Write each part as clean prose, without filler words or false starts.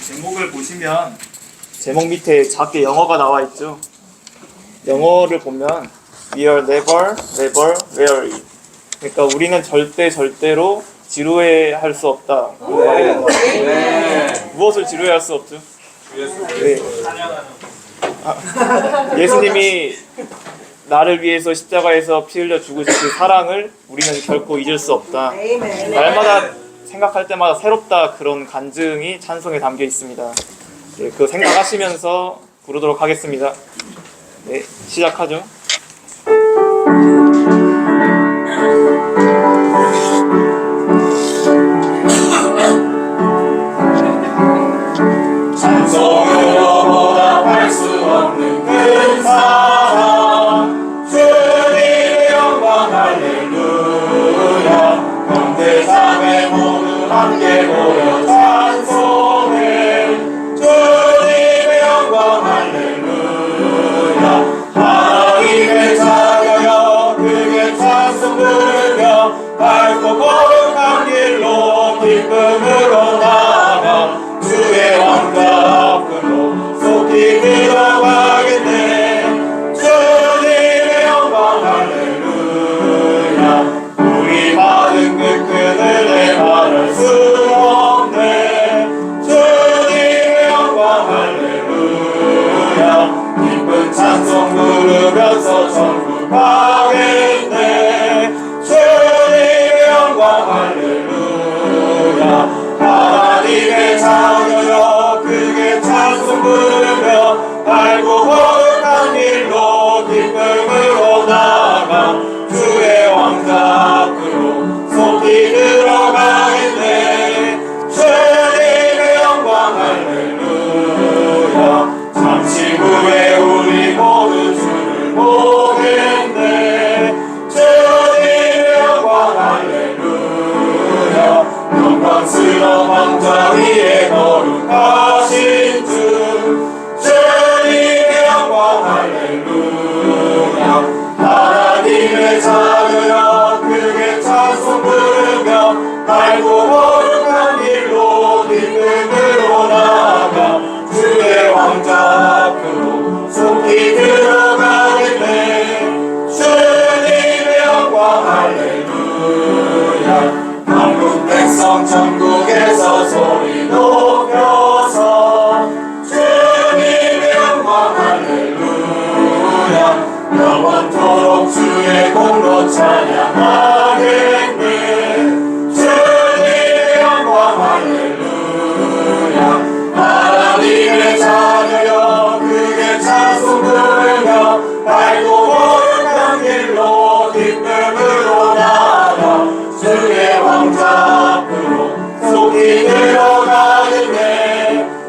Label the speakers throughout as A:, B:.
A: 제목을 보시면 제목 밑에 작게 영어가 나와 있죠. 영어를 보면 We are never weary. 그러니까 우리는 절대로 지루해할 수 없다. 무엇을 지루해할 수 없죠? 네. 예수님이 나를 위해서 십자가에서 피 흘려 죽으신 그 사랑을 우리는 결코 잊을 수 없다. 날마다 생각할 때마다 새롭다, 그런 간증이 찬송에 담겨 있습니다. 네, 그거 생각하시면서 부르도록 하겠습니다. 네, 시작하죠.
B: 찬송으로 보답할 수 없는 큰 사랑, 주님의 영광 할렐루야. 현대사회 모두 함께 모여 찬송해, 주님의 영광 할렐루야. 하나님의 자녀여 크게 찬송 부르며 밝고 거룩한 길로 기쁨으로 나아가 주의 왕자 앞으로 속히 들어가겠네. 주님의 영광 할렐루야. 우리 받은 그 큰 은혜 말할 수 없네. 주님의 영광 할렐루야. 기쁜 찬송 부르면서 천국 가겠네. 주님의 영광 할렐루야. 하나님의 자녀여 크게 찬송 부르며 밝고 거룩한 길로 기쁨으로 나아가 주의 왕자 앞으로 속히 들어가겠네. 주님의 영광 할렐루야. 잠시 후에 우리 모두 주를 보겠네. 주님의 영광 할렐루야. 영광스러운 왕좌 위에 거룩하신 주, 주님의 영광 할렐루야. 하나님의 자녀여 크게 찬송 부르며 밝고 거룩한 길로 기쁨으로 나아가 주의 왕자 앞으로 속히 들어가겠네. 주님의 영광 할렐루야. 한국 백성 천국에서 소리 높여서 주님의 영광 할렐루야. 영원토록 주의 공로 찬양하겠네. 주님의 영광 할렐루야. 하나님의 자녀여 크게 찬송 부르며 밝고 거룩한 길로 기쁨으로 나아가 주의 왕자 앞으로 속히 들어가겠네.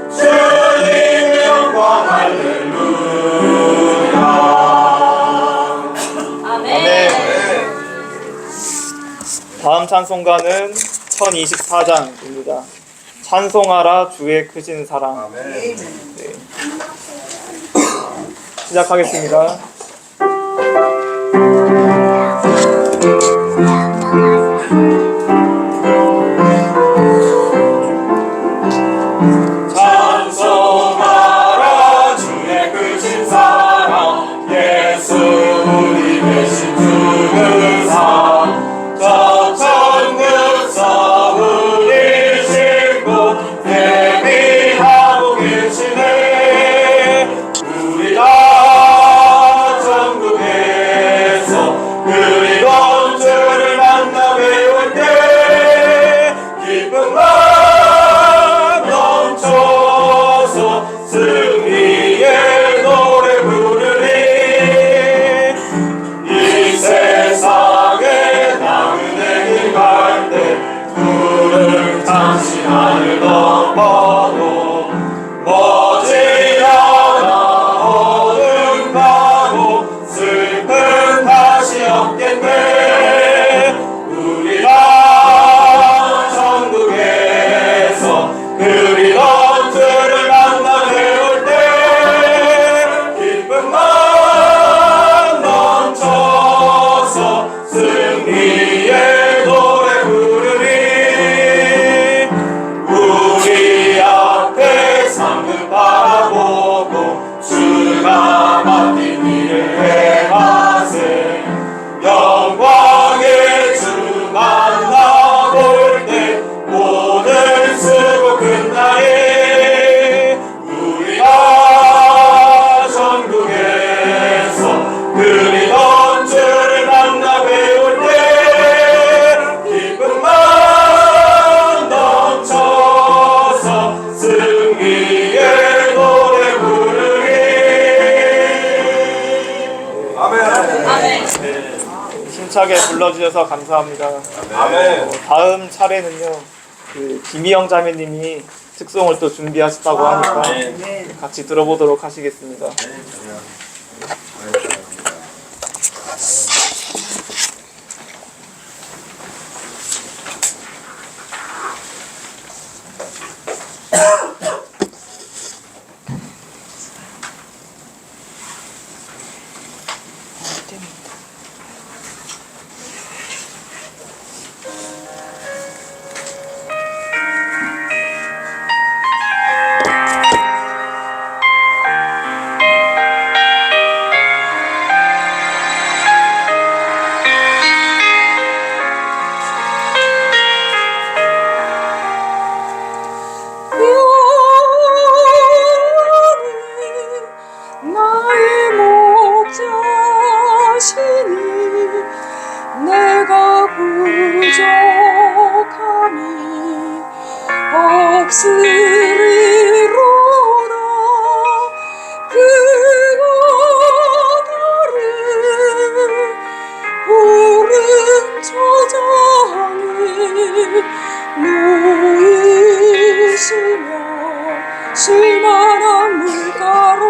B: 주님의 영광 할렐루야.
A: 아멘. 다음 찬송가는 1024장입니다. 찬송하라 주의 크신 사랑. 네. 시작하겠습니다.
B: 찬송하라 주의 크신 사랑, 예수 우리 대신 죽은 사. 저 천국서 우리 신고 예비하고 계시네. 우리 다 천국에
A: 힘차게 불러주셔서 감사합니다.
B: 아멘.
A: 다음 차례는요, 그 김희영 자매님이 특송을 또 준비하셨다고 하니까 같이 들어보도록 하시겠습니다.
C: 나의 목자시니 내가 부족함이 없으리로다. 그가 나를 푸른 초장에 누이시며 실만한 물가로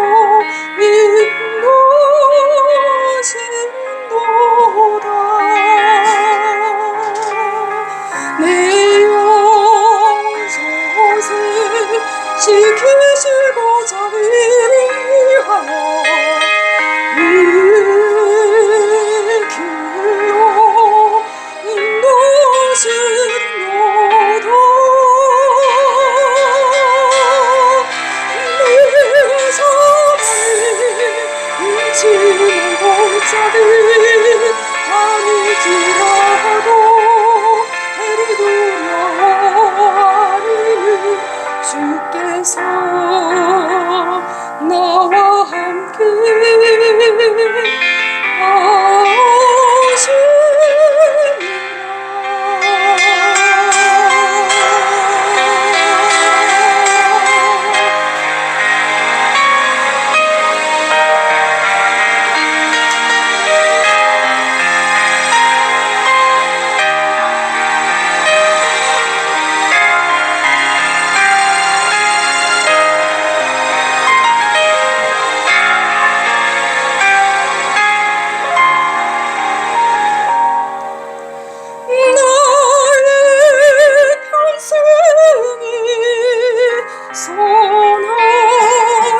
C: 인도하신도다. 내 영혼을 지키시고 자비를 위하여 이 길로 인도하신도다. 지는 공짜리 아니지라도 해를 두려워하리니 주께서 나와 함께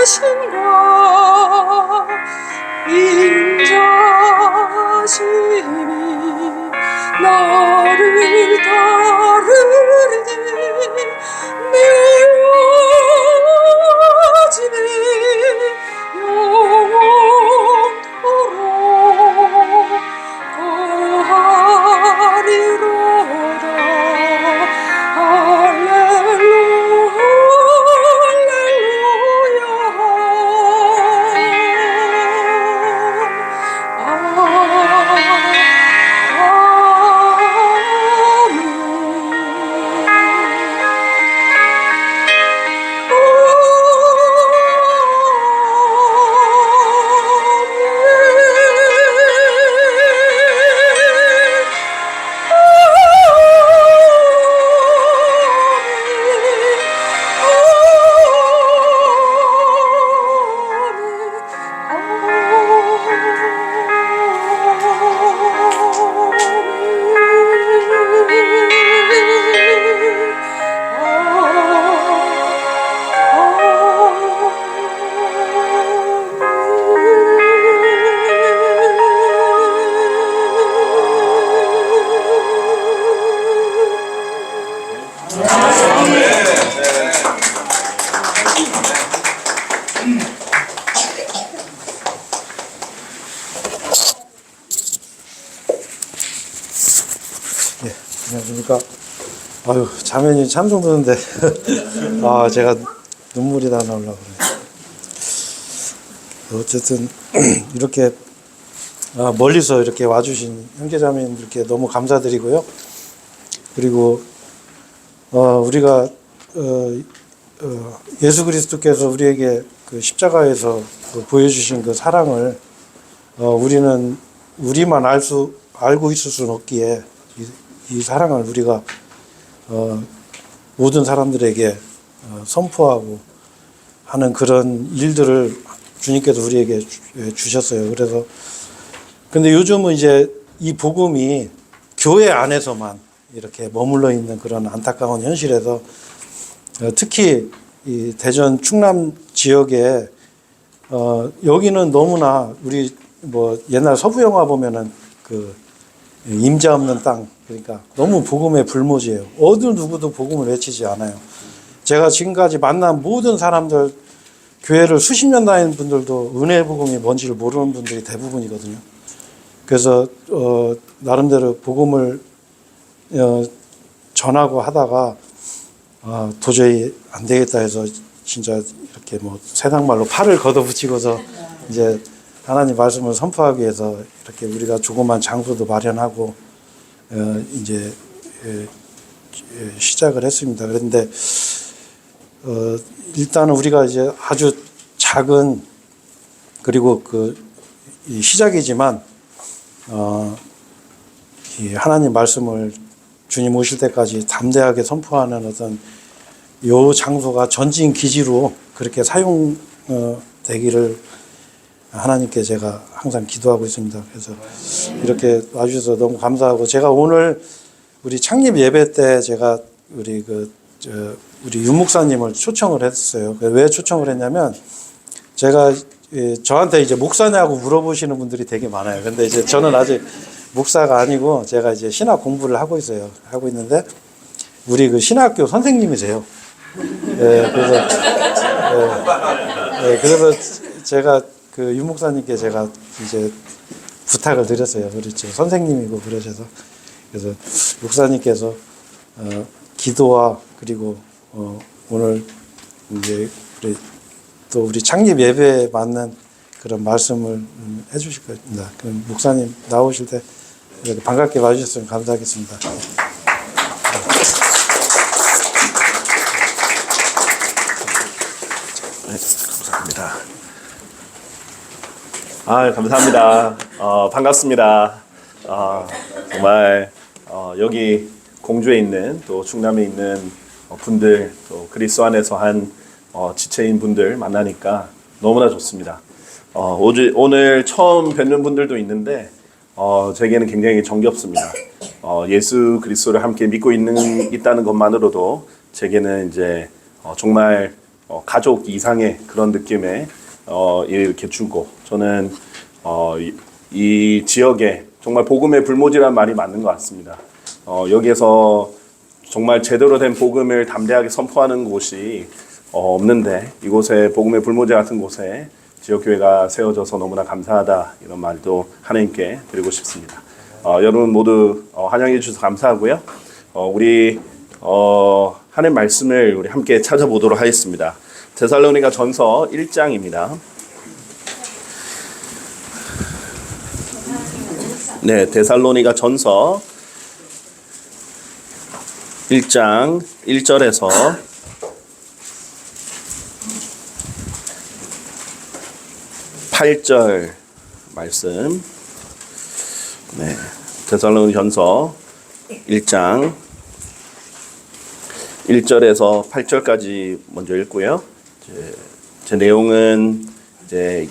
C: 선하신과 인자심이 나를 따르리. 미워지니 영원토록 거하리로다.
D: 안녕하십니까. 아유, 자매님 찬송 듣는데 아, 제가 눈물이 다 나오려고 그래요. 어쨌든 이렇게 멀리서 이렇게 와주신 형제자매님들께 너무 감사드리고요. 그리고 우리가 예수 그리스도께서 우리에게 그 십자가에서 보여주신 그 사랑을 우리는 우리만 알 수 알고 있을 수는 없기에 이 사랑을 우리가 모든 사람들에게 선포하고 하는 그런 일들을 주님께서 우리에게 주셨어요. 그래서 근데 요즘은 이제 이 복음이 교회 안에서만 이렇게 머물러 있는 그런 안타까운 현실에서 특히 이 대전 충남 지역에 여기는 너무나 우리 뭐 옛날 서부 영화 보면은 그 임자 없는 땅, 그러니까 너무 복음의 불모지예요. 어느 누구도 복음을 외치지 않아요. 제가 지금까지 만난 모든 사람들, 교회를 수십 년 다니는 분들도 은혜 복음이 뭔지를 모르는 분들이 대부분이거든요. 그래서 나름대로 복음을 전하고 하다가 도저히 안 되겠다 해서 진짜 이렇게 뭐 세상 말로 팔을 걷어붙이고서 이제 하나님 말씀을 선포하기 위해서 이렇게 우리가 조그만 장소도 마련하고 이제 시작을 했습니다. 그런데 일단은 우리가 이제 아주 작은 그리고 이 시작이지만 이 하나님 말씀을 주님 오실 때까지 담대하게 선포하는 어떤 요 장소가 전진 기지로 그렇게 사용되기를 하나님께 제가 항상 기도하고 있습니다. 그래서 이렇게 와주셔서 너무 감사하고, 제가 오늘 우리 창립 예배 때 제가 우리 우리 윤 목사님을 초청을 했어요. 왜 초청을 했냐면, 제가 저한테 이제 목사냐고 물어보시는 분들이 되게 많아요. 근데 이제 저는 아직 목사가 아니고 제가 이제 신학 공부를 하고 있어요. 하고 있는데 우리 그 신학교 선생님이세요. 그래서 제가 그 윤 목사님께 제가 이제 부탁을 드렸어요. 우리 선생님이고 그러셔서, 그래서 목사님께서 기도와 그리고 오늘 이제 우리 창립 예배에 맞는 그런 말씀을 해주실 겁니다. 그럼 목사님 나오실 때 이렇게 반갑게 와주셨으면 감사하겠습니다.
B: 네, 감사합니다. 감사합니다. 반갑습니다. 정말 여기 공주에 있는, 또 충남에 있는 분들, 또 그리스도 안에서 한 지체인 분들 만나니까 너무나 좋습니다. 오늘 처음 뵙는 분들도 있는데 제게는 굉장히 정겹습니다. 예수 그리스도를 함께 믿고 있다는 것만으로도 제게는 이제 정말 가족 이상의 그런 느낌에 이렇게 주고, 저는 이 지역에 정말 복음의 불모지라는 말이 맞는 것 같습니다. 여기에서 정말 제대로 된 복음을 담대하게 선포하는 곳이 없는데, 이곳에 복음의 불모지 같은 곳에 지역교회가 세워져서 너무나 감사하다, 이런 말도 하나님께 드리고 싶습니다. 여러분 모두 환영해 주셔서 감사하고요. 우리 하나님 말씀을 우리 함께 찾아보도록 하겠습니다. 데살로니가 전서 1장입니다. 네, 데살로니가 전서 1장 1절에서 8절 말씀. 네, 데살로니전서 1장 1절에서 8절까지 먼저 읽고요. 제 내용은 이제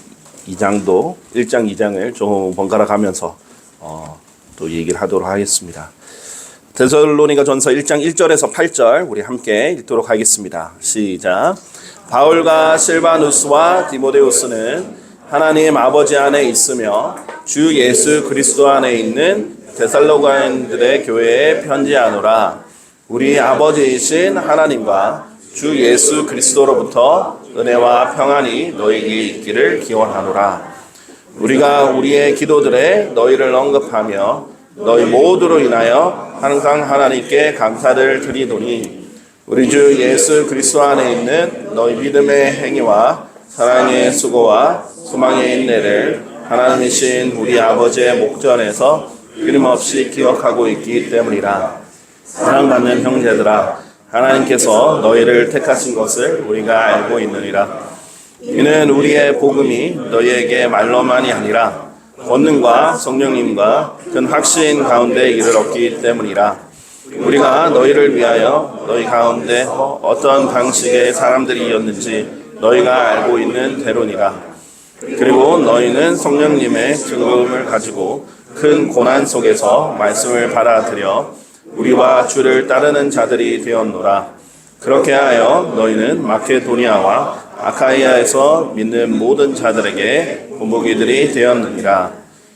B: 2장도 1장 2장을 좀 번갈아 가면서 또 얘기를 하도록 하겠습니다. 데살로니가 전서 1장 1절에서 8절 우리 함께 읽도록 하겠습니다. 시작. 바울과 실바누스와 디모데우스는 하나님 아버지 안에 있으며 주 예수 그리스도 안에 있는 데살로니가인들의 교회에 편지하노라. 우리 아버지이신 하나님과 주 예수 그리스도로부터 은혜와 평안이 너희에게 있기를 기원하노라. 우리가 우리의 기도들에 너희를 언급하며 너희 모두로 인하여 항상 하나님께 감사를 드리노니, 우리 주 예수 그리스도 안에 있는 너희 믿음의 행위와 사랑의 수고와 소망의 인내를 하나님이신 우리 아버지의 목전에서 끊임없이 기억하고 있기 때문이라. 사랑받는 형제들아, 하나님께서 너희를 택하신 것을 우리가 알고 있느니라. 이는 우리의 복음이 너희에게 말로만이 아니라 권능과 성령님과 큰 확신 가운데 이를 얻기 때문이라. 우리가 너희를 위하여 너희 가운데 어떤 방식의 사람들이었는지 너희가 알고 있는 대로니라. 그리고 너희는 성령님의 증거음을 가지고 큰 고난 속에서 말씀을 받아들여 우리와 주를 따르는 자들이 되었노라. 그렇게 하여 너희는 마케도니아와 아카이아에서 믿는 모든 자들에게 본보기들이 되었느니라.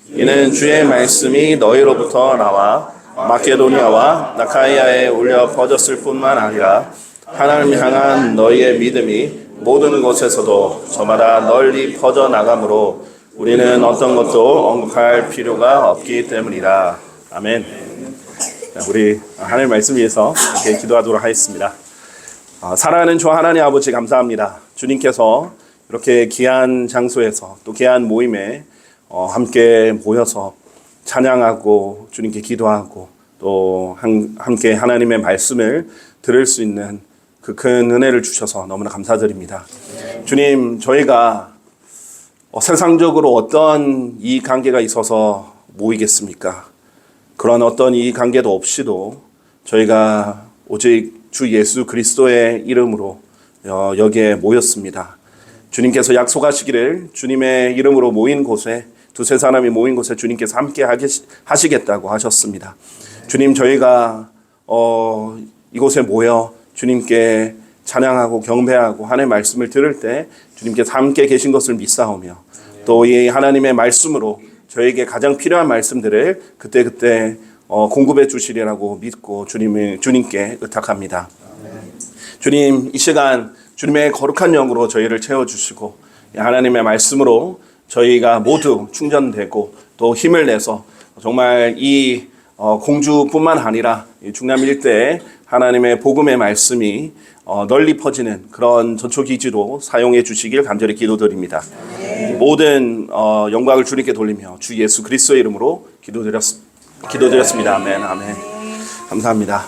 B: 이는 주의 말씀이 너희로부터 나와 마케도니아와 아카이아에 울려 퍼졌을 뿐만 아니라 하나님을 향한 너희의 믿음이 모든 곳에서도 저마다 널리 퍼져 나가므로 우리는 어떤 것도 언급할 필요가 없기 때문이라. 아멘. 자, 우리 하나님 말씀 위해서 이렇게 기도하도록 하겠습니다. 사랑하는 주 하나님 아버지 감사합니다. 주님께서 이렇게 귀한 장소에서 또 귀한 모임에 함께 모여서 찬양하고 주님께 기도하고 또 함께 하나님의 말씀을 들을 수 있는 그 큰 은혜를 주셔서 너무나 감사드립니다. 주님, 저희가 세상적으로 어떤 이익관계가 있어서 모이겠습니까? 그런 어떤 이익관계도 없이도 저희가 오직 주 예수 그리스도의 이름으로 여기에 모였습니다. 주님께서 약속하시기를 주님의 이름으로 모인 곳에 두세 사람이 모인 곳에 주님께서 함께 하시겠다고 하셨습니다. 주님, 저희가 이곳에 모여 주님께 찬양하고 경배하고 하나님의 말씀을 들을 때 주님께서 함께 계신 것을 믿사오며 또 이 하나님의 말씀으로 저에게 가장 필요한 말씀들을 그때그때 공급해 주시리라고 믿고 주님께 의탁합니다. 주님, 이 시간 주님의 거룩한 영으로 저희를 채워주시고 하나님의 말씀으로 저희가 모두 충전되고 또 힘을 내서 정말 이 공주뿐만 아니라 중남 일대에 하나님의 복음의 말씀이 널리 퍼지는 그런 전초기지로 사용해 주시길 간절히 기도드립니다. 모든 영광을 주님께 돌리며 주 예수 그리스도의 이름으로 기도드렸습니다. 아멘. 아멘. 감사합니다.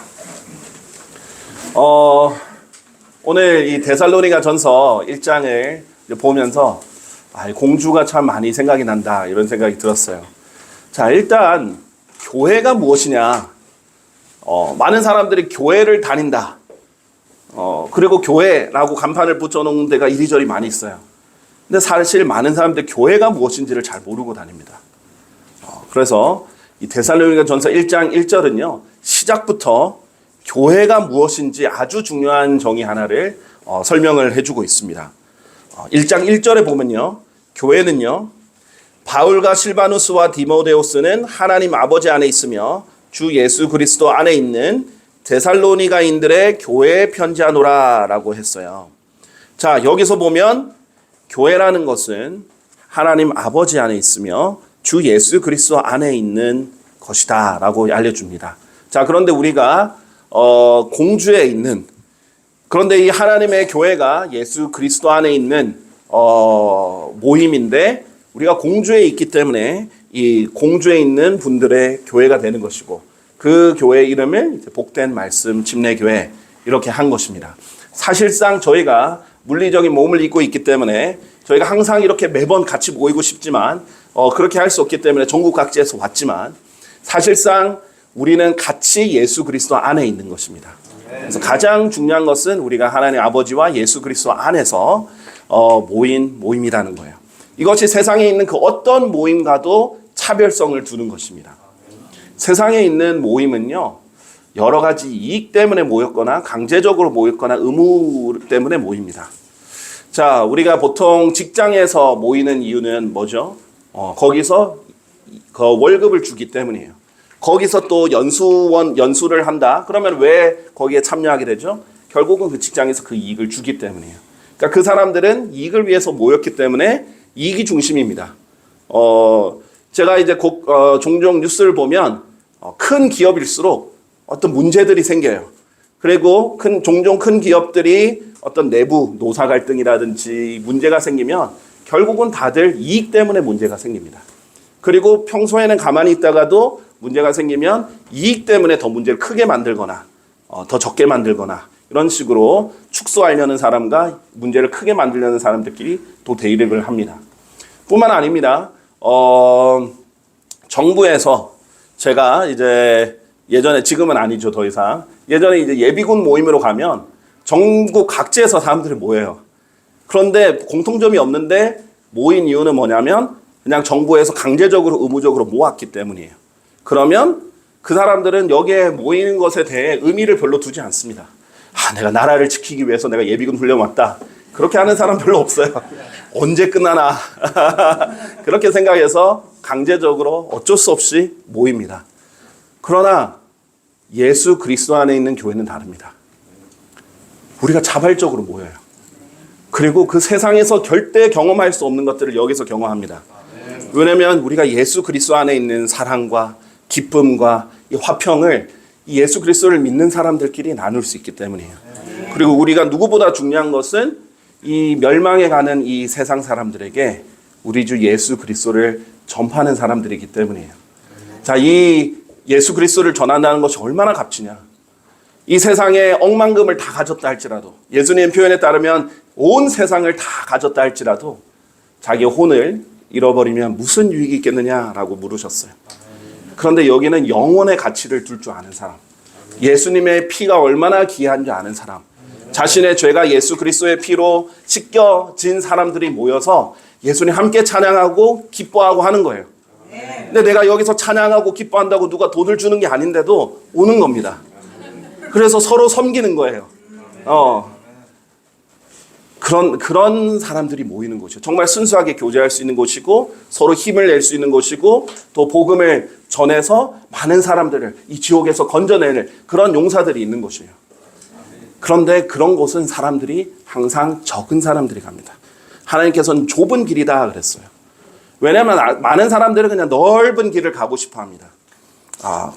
B: 오늘 이 데살로니가 전서 1장을 보면서 공주가 참 많이 생각이 난다 이런 생각이 들었어요. 자, 일단 교회가 무엇이냐? 많은 사람들이 교회를 다닌다. 그리고 교회라고 간판을 붙여놓은 데가 이리저리 많이 있어요. 근데 사실 많은 사람들이 교회가 무엇인지를 잘 모르고 다닙니다. 그래서 이 데살로니가 전서 1장 1절은요, 시작부터 교회가 무엇인지 아주 중요한 정의 하나를 설명을 해주고 있습니다. 1장 1절에 보면요, 교회는요, 바울과 실바누스와 디모데오스는 하나님 아버지 안에 있으며 주 예수 그리스도 안에 있는 데살로니가인들의 교회에 편지하노라 라고 했어요. 자, 여기서 보면 교회라는 것은 하나님 아버지 안에 있으며 주 예수 그리스도 안에 있는 것이다 라고 알려줍니다. 자, 그런데 우리가 공주에 있는, 그런데 이 하나님의 교회가 예수 그리스도 안에 있는 모임인데 우리가 공주에 있기 때문에 이 공주에 있는 분들의 교회가 되는 것이고 그 교회 이름을 복된 말씀 침례교회 이렇게 한 것입니다. 사실상 저희가 물리적인 몸을 입고 있기 때문에 저희가 항상 이렇게 매번 같이 모이고 싶지만 그렇게 할 수 없기 때문에 전국 각지에서 왔지만 사실상 우리는 같이 예수 그리스도 안에 있는 것입니다. 그래서 가장 중요한 것은 우리가 하나님 아버지와 예수 그리스도 안에서 모인 모임이라는 거예요. 이것이 세상에 있는 그 어떤 모임과도 차별성을 두는 것입니다. 세상에 있는 모임은요, 여러 가지 이익 때문에 모였거나 강제적으로 모였거나 의무 때문에 모입니다. 자, 우리가 보통 직장에서 모이는 이유는 뭐죠? 거기서 그 월급을 주기 때문이에요. 거기서 또 연수를 한다. 그러면 왜 거기에 참여하게 되죠? 결국은 그 직장에서 그 이익을 주기 때문이에요. 그러니까 그 사람들은 이익을 위해서 모였기 때문에 이익이 중심입니다. 제가 이제 종종 뉴스를 보면 큰 기업일수록 어떤 문제들이 생겨요. 그리고 종종 큰 기업들이 어떤 내부 노사 갈등이라든지 문제가 생기면 결국은 다들 이익 때문에 문제가 생깁니다. 그리고 평소에는 가만히 있다가도 문제가 생기면 이익 때문에 더 문제를 크게 만들거나 더 적게 만들거나 이런 식으로 축소하려는 사람과 문제를 크게 만들려는 사람들끼리 또 대립을 합니다. 뿐만 아닙니다. 정부에서 제가 이제 예전에, 지금은 아니죠, 더 이상. 예전에 이제 예비군 모임으로 가면 전국 각지에서 사람들이 모여요. 그런데 공통점이 없는데 모인 이유는 뭐냐면 그냥 정부에서 강제적으로 의무적으로 모았기 때문이에요. 그러면 그 사람들은 여기에 모이는 것에 대해 의미를 별로 두지 않습니다. 내가 나라를 지키기 위해서 내가 예비군 훈련 왔다. 그렇게 하는 사람 별로 없어요. 언제 끝나나. 그렇게 생각해서 강제적으로 어쩔 수 없이 모입니다. 그러나 예수 그리스도 안에 있는 교회는 다릅니다. 우리가 자발적으로 모여요. 그리고 그 세상에서 절대 경험할 수 없는 것들을 여기서 경험합니다. 왜냐하면 우리가 예수 그리스도 안에 있는 사랑과 기쁨과 이 화평을 이 예수 그리스도를 믿는 사람들끼리 나눌 수 있기 때문이에요. 그리고 우리가 누구보다 중요한 것은 이 멸망에 가는 이 세상 사람들에게 우리 주 예수 그리스도를 전파하는 사람들이기 때문이에요. 자, 이 예수 그리스도를 전한다는 것이 얼마나 값지냐. 이 세상에 억만금을 다 가졌다 할지라도, 예수님 표현에 따르면 온 세상을 다 가졌다 할지라도 자기 혼을 잃어버리면 무슨 유익이 있겠느냐라고 물으셨어요. 그런데 여기는 영혼의 가치를 둘 줄 아는 사람, 예수님의 피가 얼마나 귀한 줄 아는 사람, 자신의 죄가 예수 그리스도의 피로 씻겨진 사람들이 모여서 예수님 함께 찬양하고 기뻐하고 하는 거예요. 근데 내가 여기서 찬양하고 기뻐한다고 누가 돈을 주는 게 아닌데도 오는 겁니다. 그래서 서로 섬기는 거예요. 그런 사람들이 모이는 곳이죠. 정말 순수하게 교제할 수 있는 곳이고, 서로 힘을 낼 수 있는 곳이고, 또 복음을 전해서 많은 사람들을 이 지옥에서 건져내는 그런 용사들이 있는 곳이에요. 그런데 그런 곳은 사람들이 항상 적은 사람들이 갑니다. 하나님께서는 좁은 길이다 그랬어요. 왜냐하면 많은 사람들은 그냥 넓은 길을 가고 싶어 합니다.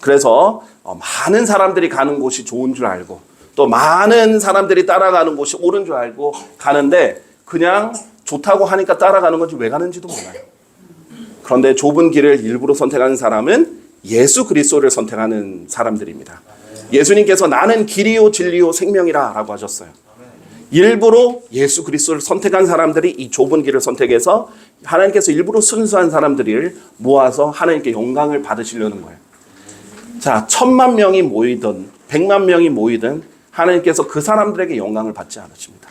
B: 그래서 많은 사람들이 가는 곳이 좋은 줄 알고, 또 많은 사람들이 따라가는 곳이 옳은 줄 알고 가는데, 그냥 좋다고 하니까 따라가는 건지 왜 가는지도 몰라요. 그런데 좁은 길을 일부러 선택하는 사람은 예수 그리스도를 선택하는 사람들입니다. 예수님께서 나는 길이요 진리요 생명이라 라고 하셨어요. 일부러 예수 그리스도를 선택한 사람들이 이 좁은 길을 선택해서 하나님께서 일부러 순수한 사람들을 모아서 하나님께 영광을 받으시려는 거예요. 자, 1000만 명이 모이든 100만 명이 모이든 하나님께서 그 사람들에게 영광을 받지 않으십니다.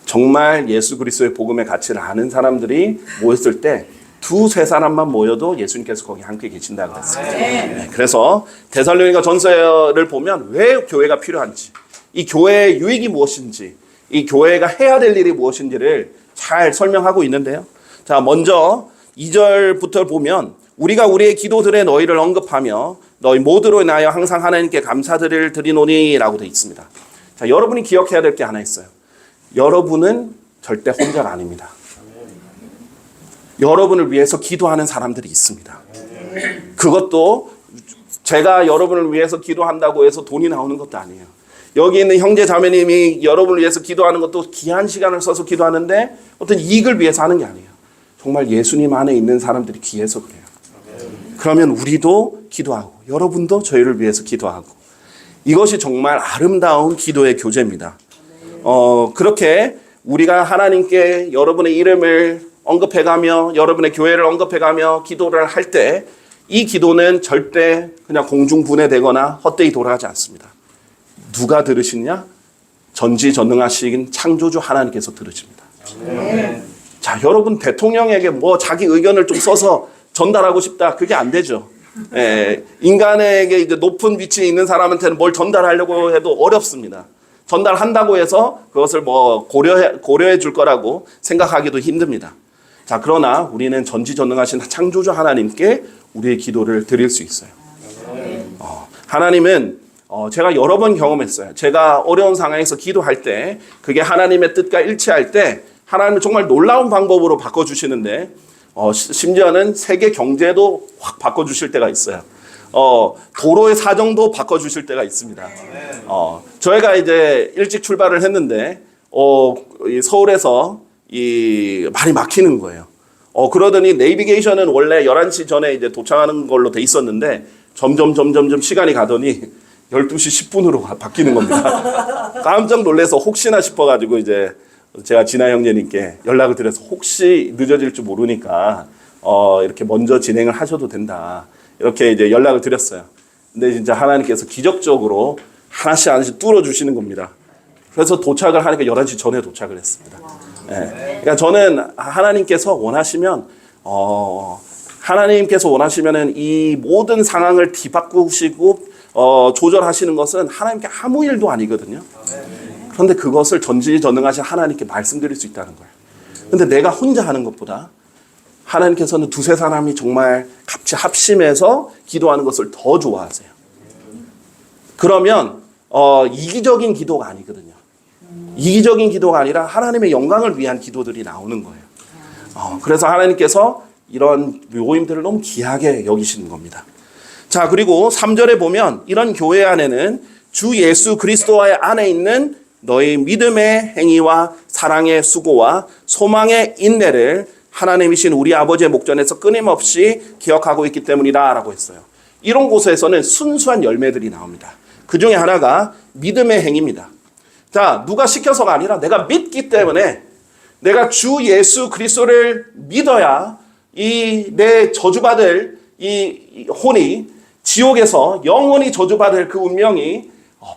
B: 정말 예수 그리스도의 복음의 가치를 아는 사람들이 모였을 때 두세 사람만 모여도 예수님께서 거기 함께 계신다 그랬어요. 네, 그래서 데살로니가 전서를 보면 왜 교회가 필요한지, 이 교회의 유익이 무엇인지, 이 교회가 해야 될 일이 무엇인지를 잘 설명하고 있는데요. 자, 먼저 2절부터 보면 우리가 우리의 기도들에 너희를 언급하며 너희 모두로 인하여 항상 하나님께 감사드릴 드리노니 라고 되어 있습니다. 자, 여러분이 기억해야 될 게 하나 있어요. 여러분은 절대 혼자가 아닙니다. 여러분을 위해서 기도하는 사람들이 있습니다. 그것도 제가 여러분을 위해서 기도한다고 해서 돈이 나오는 것도 아니에요. 여기 있는 형제 자매님이 여러분을 위해서 기도하는 것도 귀한 시간을 써서 기도하는데 어떤 이익을 위해서 하는 게 아니에요. 정말 예수님 안에 있는 사람들이 귀해서 그래요. 그러면 우리도 기도하고 여러분도 저희를 위해서 기도하고, 이것이 정말 아름다운 기도의 교제입니다. 그렇게 우리가 하나님께 여러분의 이름을 언급해가며 여러분의 교회를 언급해가며 기도를 할 때 이 기도는 절대 그냥 공중분해되거나 헛되이 돌아가지 않습니다. 누가 들으시냐? 전지전능하신 창조주 하나님께서 들으십니다. 자, 여러분 대통령에게 뭐 자기 의견을 좀 써서 전달하고 싶다, 그게 안 되죠. 인간에게 이제 높은 위치에 있는 사람한테는 뭘 전달하려고 해도 어렵습니다. 전달한다고 해서 그것을 뭐 고려해 줄 거라고 생각하기도 힘듭니다. 자, 그러나 우리는 전지전능하신 창조주 하나님께 우리의 기도를 드릴 수 있어요. 하나님은 제가 여러 번 경험했어요. 제가 어려운 상황에서 기도할 때 그게 하나님의 뜻과 일치할 때 하나님은 정말 놀라운 방법으로 바꿔주시는데, 심지어는 세계 경제도 확 바꿔주실 때가 있어요. 도로의 사정도 바꿔주실 때가 있습니다. 저희가 이제 일찍 출발을 했는데 서울에서 많이 막히는 거예요. 그러더니 내비게이션은 원래 11시 전에 이제 도착하는 걸로 돼 있었는데 점점 시간이 가더니 12시 10분으로 바뀌는 겁니다. 깜짝 놀라서 혹시나 싶어가지고 이제 제가 진아 형제님께 연락을 드려서 혹시 늦어질 줄 모르니까 이렇게 먼저 진행을 하셔도 된다. 이렇게 이제 연락을 드렸어요. 근데 진짜 하나님께서 기적적으로 하나씩 뚫어주시는 겁니다. 그래서 도착을 하니까 11시 전에 도착을 했습니다. 예. 그러니까 저는 하나님께서 원하시면, 하나님께서 원하시면은 이 모든 상황을 뒤바꾸시고, 조절하시는 것은 하나님께 아무 일도 아니거든요. 그런데 그것을 전지전능하신 하나님께 말씀드릴 수 있다는 거예요. 근데 내가 혼자 하는 것보다 하나님께서는 두세 사람이 정말 같이 합심해서 기도하는 것을 더 좋아하세요. 그러면 이기적인 기도가 아니거든요. 이기적인 기도가 아니라 하나님의 영광을 위한 기도들이 나오는 거예요. 그래서 하나님께서 이런 모임들을 너무 귀하게 여기시는 겁니다. 자, 그리고 3절에 보면 이런 교회 안에는 주 예수 그리스도의 안에 있는 너희 믿음의 행위와 사랑의 수고와 소망의 인내를 하나님이신 우리 아버지의 목전에서 끊임없이 기억하고 있기 때문이다 라고 했어요. 이런 곳에서는 순수한 열매들이 나옵니다. 그 중에 하나가 믿음의 행위입니다. 자, 누가 시켜서가 아니라 내가 믿기 때문에, 내가 주 예수 그리스도를 믿어야 이 내 저주받을 이 혼이 지옥에서 영원히 저주받을 그 운명이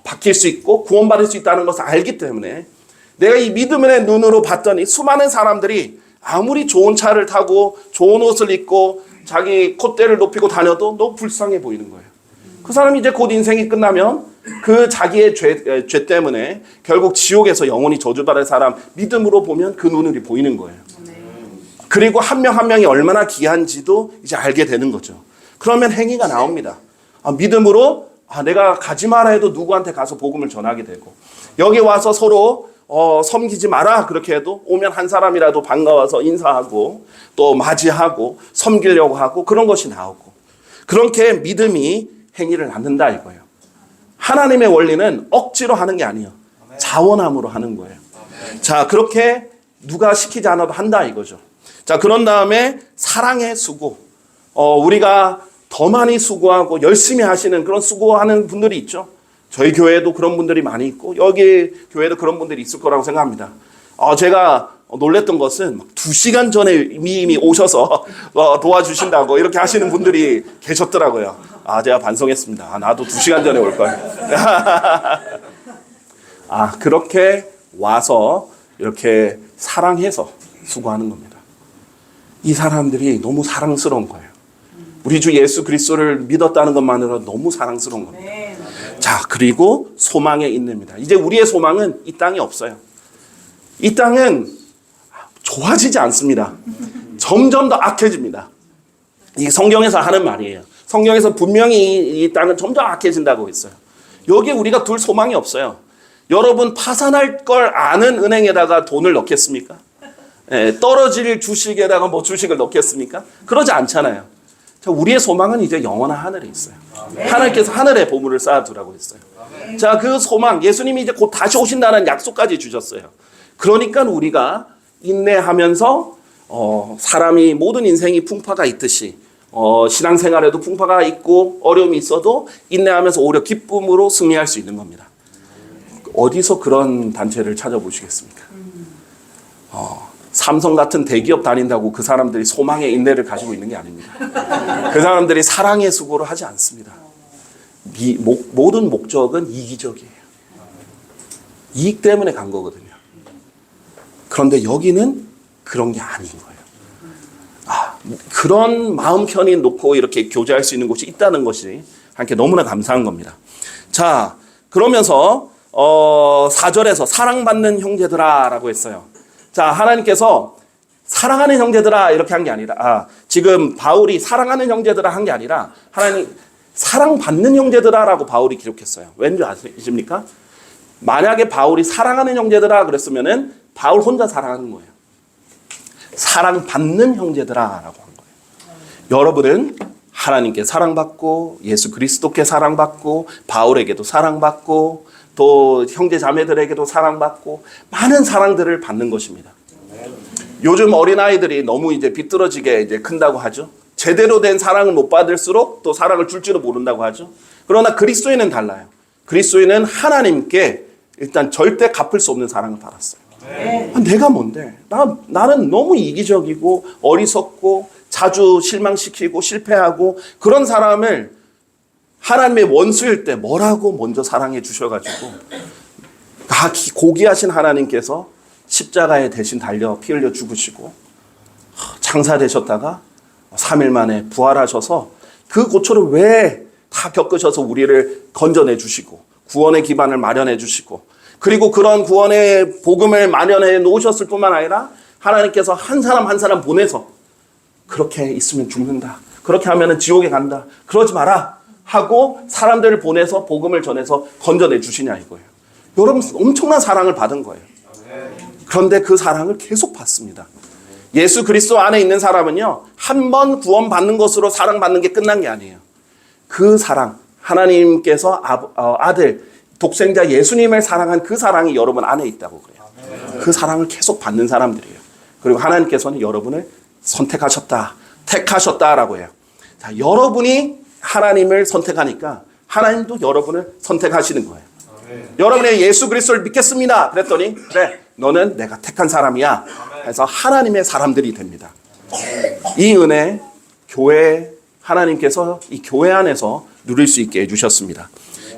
B: 바뀔 수 있고 구원받을 수 있다는 것을 알기 때문에, 내가 이 믿음의 눈으로 봤더니 수많은 사람들이 아무리 좋은 차를 타고 좋은 옷을 입고 자기 콧대를 높이고 다녀도 너무 불쌍해 보이는 거예요. 그 사람이 이제 곧 인생이 끝나면 그 자기의 죄 때문에 결국 지옥에서 영원히 저주받을 사람 믿음으로 보면 그 눈으로 보이는 거예요. 그리고 한 명 한 명이 얼마나 귀한지도 이제 알게 되는 거죠. 그러면 행위가 나옵니다. 믿음으로 내가 가지 마라 해도 누구한테 가서 복음을 전하게 되고, 여기 와서 서로 섬기지 마라 그렇게 해도 오면 한 사람이라도 반가워서 인사하고 또 맞이하고 섬기려고 하고 그런 것이 나오고, 그렇게 믿음이 행위를 낳는다 이거예요. 하나님의 원리는 억지로 하는 게 아니에요. 자원함으로 하는 거예요. 자, 그렇게 누가 시키지 않아도 한다 이거죠. 자, 그런 다음에 사랑의 수고. 우리가 더 많이 수고하고 열심히 하시는 그런 수고하는 분들이 있죠. 저희 교회에도 그런 분들이 많이 있고 여기 교회도 그런 분들이 있을 거라고 생각합니다. 제가 놀랬던 것은 2시간 전에 이미 오셔서 도와주신다고 이렇게 하시는 분들이 계셨더라고요. 제가 반성했습니다. 나도 2시간 전에 올 걸. 그렇게 와서 이렇게 사랑해서 수고하는 겁니다. 이 사람들이 너무 사랑스러운 거예요. 우리 주 예수 그리스도를 믿었다는 것만으로 너무 사랑스러운 겁니다. 자, 그리고 소망의 인내입니다. 이제 우리의 소망은 이 땅에 없어요. 이 땅은 좋아지지 않습니다. 점점 더 악해집니다. 이게 성경에서 하는 말이에요. 성경에서 분명히 이 땅은 점점 악해진다고 했어요. 여기에 우리가 둘 소망이 없어요. 여러분 파산할 걸 아는 은행에다가 돈을 넣겠습니까? 떨어질 주식에다가 주식을 넣겠습니까? 그러지 않잖아요. 자, 우리의 소망은 이제 영원한 하늘에 있어요. 하나님께서 하늘에 보물을 쌓아두라고 했어요. 자, 그 소망, 예수님이 이제 곧 다시 오신다는 약속까지 주셨어요. 그러니까 우리가 인내하면서 사람이 모든 인생이 풍파가 있듯이 신앙생활에도 풍파가 있고 어려움이 있어도 인내하면서 오히려 기쁨으로 승리할 수 있는 겁니다. 어디서 그런 단체를 찾아보시겠습니까? 삼성 같은 대기업 다닌다고 그 사람들이 소망의 인내를 가지고 있는 게 아닙니다. 그 사람들이 사랑의 수고를 하지 않습니다. 모든 목적은 이기적이에요. 이익 때문에 간 거거든요. 그런데 여기는 그런 게 아닌 거예요. 그런 마음 편히 놓고 이렇게 교제할 수 있는 곳이 있다는 것이 함께 너무나 감사한 겁니다. 자, 그러면서 4절에서 사랑받는 형제들아 라고 했어요. 자, 하나님께서 사랑하는 형제들아 이렇게 한 게 아니라 지금 바울이 사랑하는 형제들아 한 게 아니라 하나님 사랑받는 형제들아 라고 바울이 기록했어요. 왠지 아십니까? 만약에 바울이 사랑하는 형제들아 그랬으면은 바울 혼자 사랑하는 거예요. 사랑받는 형제들아 라고 한 거예요. 여러분은 하나님께 사랑받고 예수 그리스도께 사랑받고 바울에게도 사랑받고 또 형제 자매들에게도 사랑받고 많은 사랑들을 받는 것입니다. 요즘 어린아이들이 너무 이제 비뚤어지게 이제 큰다고 하죠. 제대로 된 사랑을 못 받을수록 또 사랑을 줄 줄은 모른다고 하죠. 그러나 그리스도인은 달라요. 그리스도인은 하나님께 일단 절대 갚을 수 없는 사랑을 받았어요. 내가 뭔데? 나는 너무 이기적이고 어리석고 자주 실망시키고 실패하고 그런 사람을 하나님의 원수일 때 뭐라고 먼저 사랑해 주셔가지고 고귀하신 하나님께서 십자가에 대신 달려 피 흘려 죽으시고 장사되셨다가 3일 만에 부활하셔서 그 고초를 왜 다 겪으셔서 우리를 건져내 주시고 구원의 기반을 마련해 주시고 그리고 그런 구원의 복음을 마련해 놓으셨을 뿐만 아니라 하나님께서 한 사람 한 사람 보내서 그렇게 있으면 죽는다. 그렇게 하면 지옥에 간다. 그러지 마라. 하고 사람들을 보내서 복음을 전해서 건져내 주시냐 이거예요. 여러분 엄청난 사랑을 받은 거예요. 그런데 그 사랑을 계속 받습니다. 예수 그리스도 안에 있는 사람은요. 한 번 구원받는 것으로 사랑받는 게 끝난 게 아니에요. 그 사랑, 하나님께서 아들, 독생자 예수님을 사랑한 그 사랑이 여러분 안에 있다고 그래요. 그 사랑을 계속 받는 사람들이에요. 그리고 하나님께서는 여러분을 선택하셨다, 택하셨다라고 해요. 자, 여러분이 하나님을 선택하니까 하나님도 여러분을 선택하시는 거예요. 여러분의 예수 그리스도를 믿겠습니다. 그랬더니 그래, 너는 내가 택한 사람이야. 그래서 하나님의 사람들이 됩니다. 이 은혜, 교회 하나님께서 이 교회 안에서 누릴 수 있게 해주셨습니다.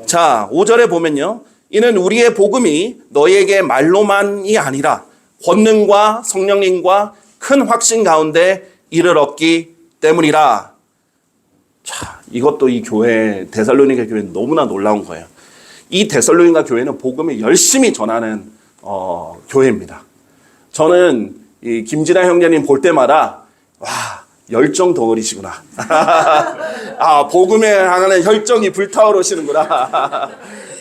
B: 자, 5절에 보면요. 이는 우리의 복음이 너희에게 말로만이 아니라 권능과 성령님과 큰 확신 가운데 이를 얻기 때문이라. 자, 이것도 이 교회, 데살로니가 교회는 너무나 놀라운 거예요. 이 데살로니가 교회는 복음을 열심히 전하는 교회입니다. 저는 이 김진아 형제님 볼 때마다 와, 열정 덩어리시구나. 아, 복음에 향하는 혈정이 불타오르시는구나.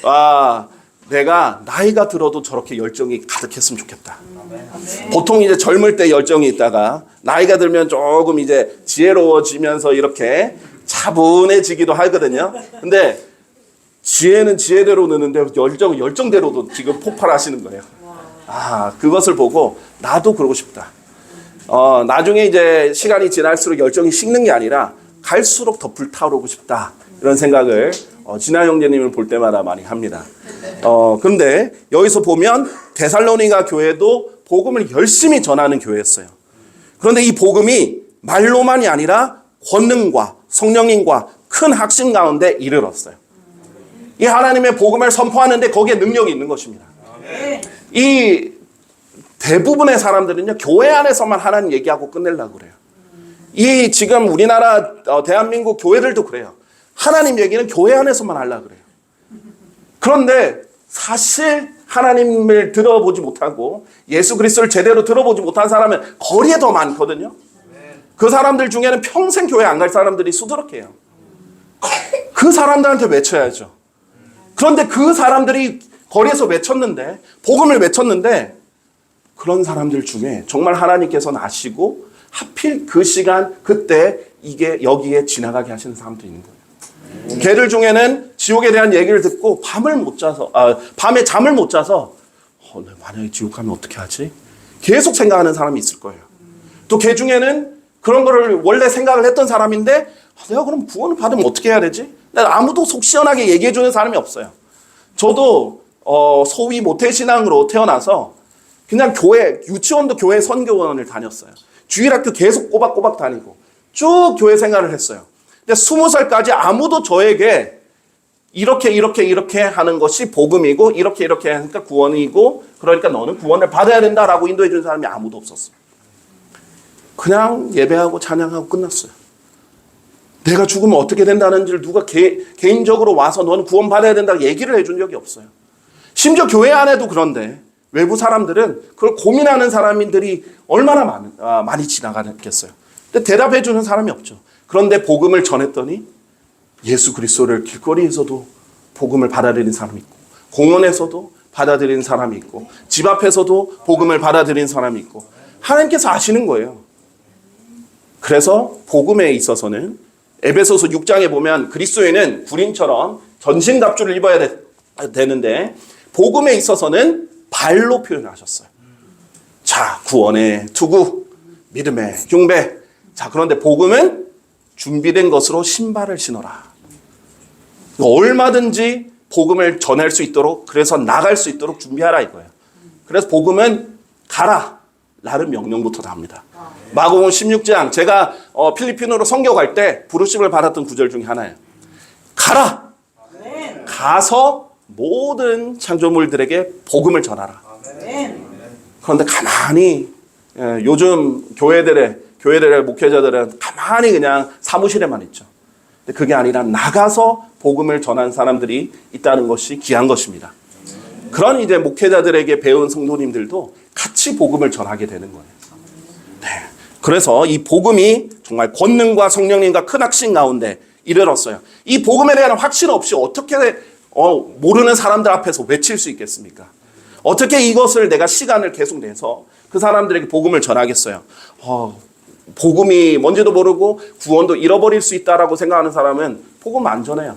B: 와, 내가 나이가 들어도 저렇게 열정이 가득했으면 좋겠다. 보통 이제 젊을 때 열정이 있다가 나이가 들면 조금 이제 지혜로워지면서 이렇게 차분해지기도 하거든요. 근데 지혜는 지혜대로 느는데 열정은 열정대로도 지금 폭발하시는 거예요. 아, 그것을 보고 나도 그러고 싶다. 나중에 이제 시간이 지날수록 열정이 식는 게 아니라 갈수록 더 불타오르고 싶다. 이런 생각을 진아 형제님을 볼 때마다 많이 합니다. 근데 여기서 보면 데살로니가 교회도 복음을 열심히 전하는 교회였어요. 그런데 이 복음이 말로만이 아니라 권능과 성령님과 큰 확신 가운데 이르렀어요. 이 하나님의 복음을 선포하는데 거기에 능력이 있는 것입니다. 이 대부분의 사람들은요, 교회 안에서만 하나님 얘기하고 끝내려고 그래요. 이 지금 우리나라 대한민국 교회들도 그래요. 하나님 얘기는 교회 안에서만 하려고 그래요. 그런데 사실 하나님을 들어보지 못하고 예수 그리스도를 제대로 들어보지 못한 사람은 거리에 더 많거든요. 그 사람들 중에는 평생 교회 안 갈 사람들이 수두룩해요. 그 사람들한테 외쳐야죠. 그런데 그 사람들이 거리에서 외쳤는데, 복음을 외쳤는데, 그런 사람들 중에 정말 하나님께서는 아시고 하필 그 시간 그때 이게 여기에 지나가게 하시는 사람도 있는 거예요. 걔들 중에는 지옥에 대한 얘기를 듣고 밤에 잠을 못 자서 만약에 지옥 가면 어떻게 하지? 계속 생각하는 사람이 있을 거예요. 또 걔 중에는 그런 거를 원래 생각을 했던 사람인데 내가 그럼 구원을 받으면 어떻게 해야 되지? 아무도 속 시원하게 얘기해 주는 사람이 없어요. 저도 소위 모태신앙으로 태어나서 그냥 교회, 유치원도 교회 선교원을 다녔어요. 주일학교 계속 꼬박꼬박 다니고 쭉 교회 생활을 했어요. 근데 20살까지 아무도 저에게 이렇게 하는 것이 복음이고 이렇게 하니까 구원이고 그러니까 너는 구원을 받아야 된다라고 인도해 주는 사람이 아무도 없었어요. 그냥 예배하고 찬양하고 끝났어요. 내가 죽으면 어떻게 된다는지를 누가 개인적으로 와서 너는 구원 받아야 된다고 얘기를 해준 적이 없어요. 심지어 교회 안에도 그런데 외부 사람들은 그걸 고민하는 사람들이 얼마나 많이 지나가겠어요. 근데 대답해 주는 사람이 없죠. 그런데 복음을 전했더니 예수 그리스도를 길거리에서도 복음을 받아들인 사람이 있고 공원에서도 받아들인 사람이 있고 집 앞에서도 복음을 받아들인 사람이 있고 하나님께서 아시는 거예요. 그래서 복음에 있어서는 에베소서 6장에 보면 그리스도인은 군인처럼 전신갑주를 입어야 되는데 복음에 있어서는 발로 표현하셨어요. 자, 구원의 투구, 믿음의 흉배. 자, 그런데 복음은 준비된 것으로 신발을 신어라. 얼마든지 복음을 전할 수 있도록, 그래서 나갈 수 있도록 준비하라 이거예요. 그래서 복음은 가라. 라는 명령부터 나옵니다. 마가복음 16장, 제가 필리핀으로 선교 갈 때 부르심을 받았던 구절 중에 하나예요. 가라. 가서 모든 창조물들에게 복음을 전하라. 그런데 가만히 요즘 교회들의 목회자들은 가만히 그냥 사무실에만 있죠. 근데 그게 아니라 나가서 복음을 전하는 사람들이 있다는 것이 귀한 것입니다. 그런 이제 목회자들에게 배운 성도님들도 같이 복음을 전하게 되는 거예요. 네. 그래서 이 복음이 정말 권능과 성령님과 큰 확신 가운데 이르렀어요. 이 복음에 대한 확신 없이 어떻게 모르는 사람들 앞에서 외칠 수 있겠습니까? 어떻게 이것을 내가 시간을 계속 내서 그 사람들에게 복음을 전하겠어요? 복음이 뭔지도 모르고 구원도 잃어버릴 수 있다라고 생각하는 사람은 복음 안 전해요.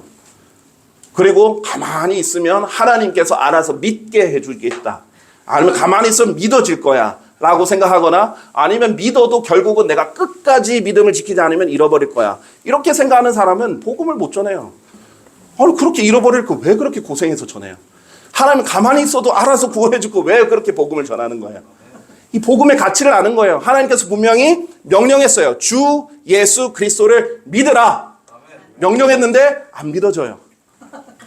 B: 그리고 가만히 있으면 하나님께서 알아서 믿게 해주겠다. 아니면 가만히 있으면 믿어질 거야 라고 생각하거나, 아니면 믿어도 결국은 내가 끝까지 믿음을 지키지 않으면 잃어버릴 거야, 이렇게 생각하는 사람은 복음을 못 전해요. 그렇게 잃어버릴 거 왜 그렇게 고생해서 전해요? 하나님 가만히 있어도 알아서 구원해주고 왜 그렇게 복음을 전하는 거예요? 이 복음의 가치를 아는 거예요. 하나님께서 분명히 명령했어요. 주 예수 그리스도를 믿으라. 명령했는데 안 믿어져요.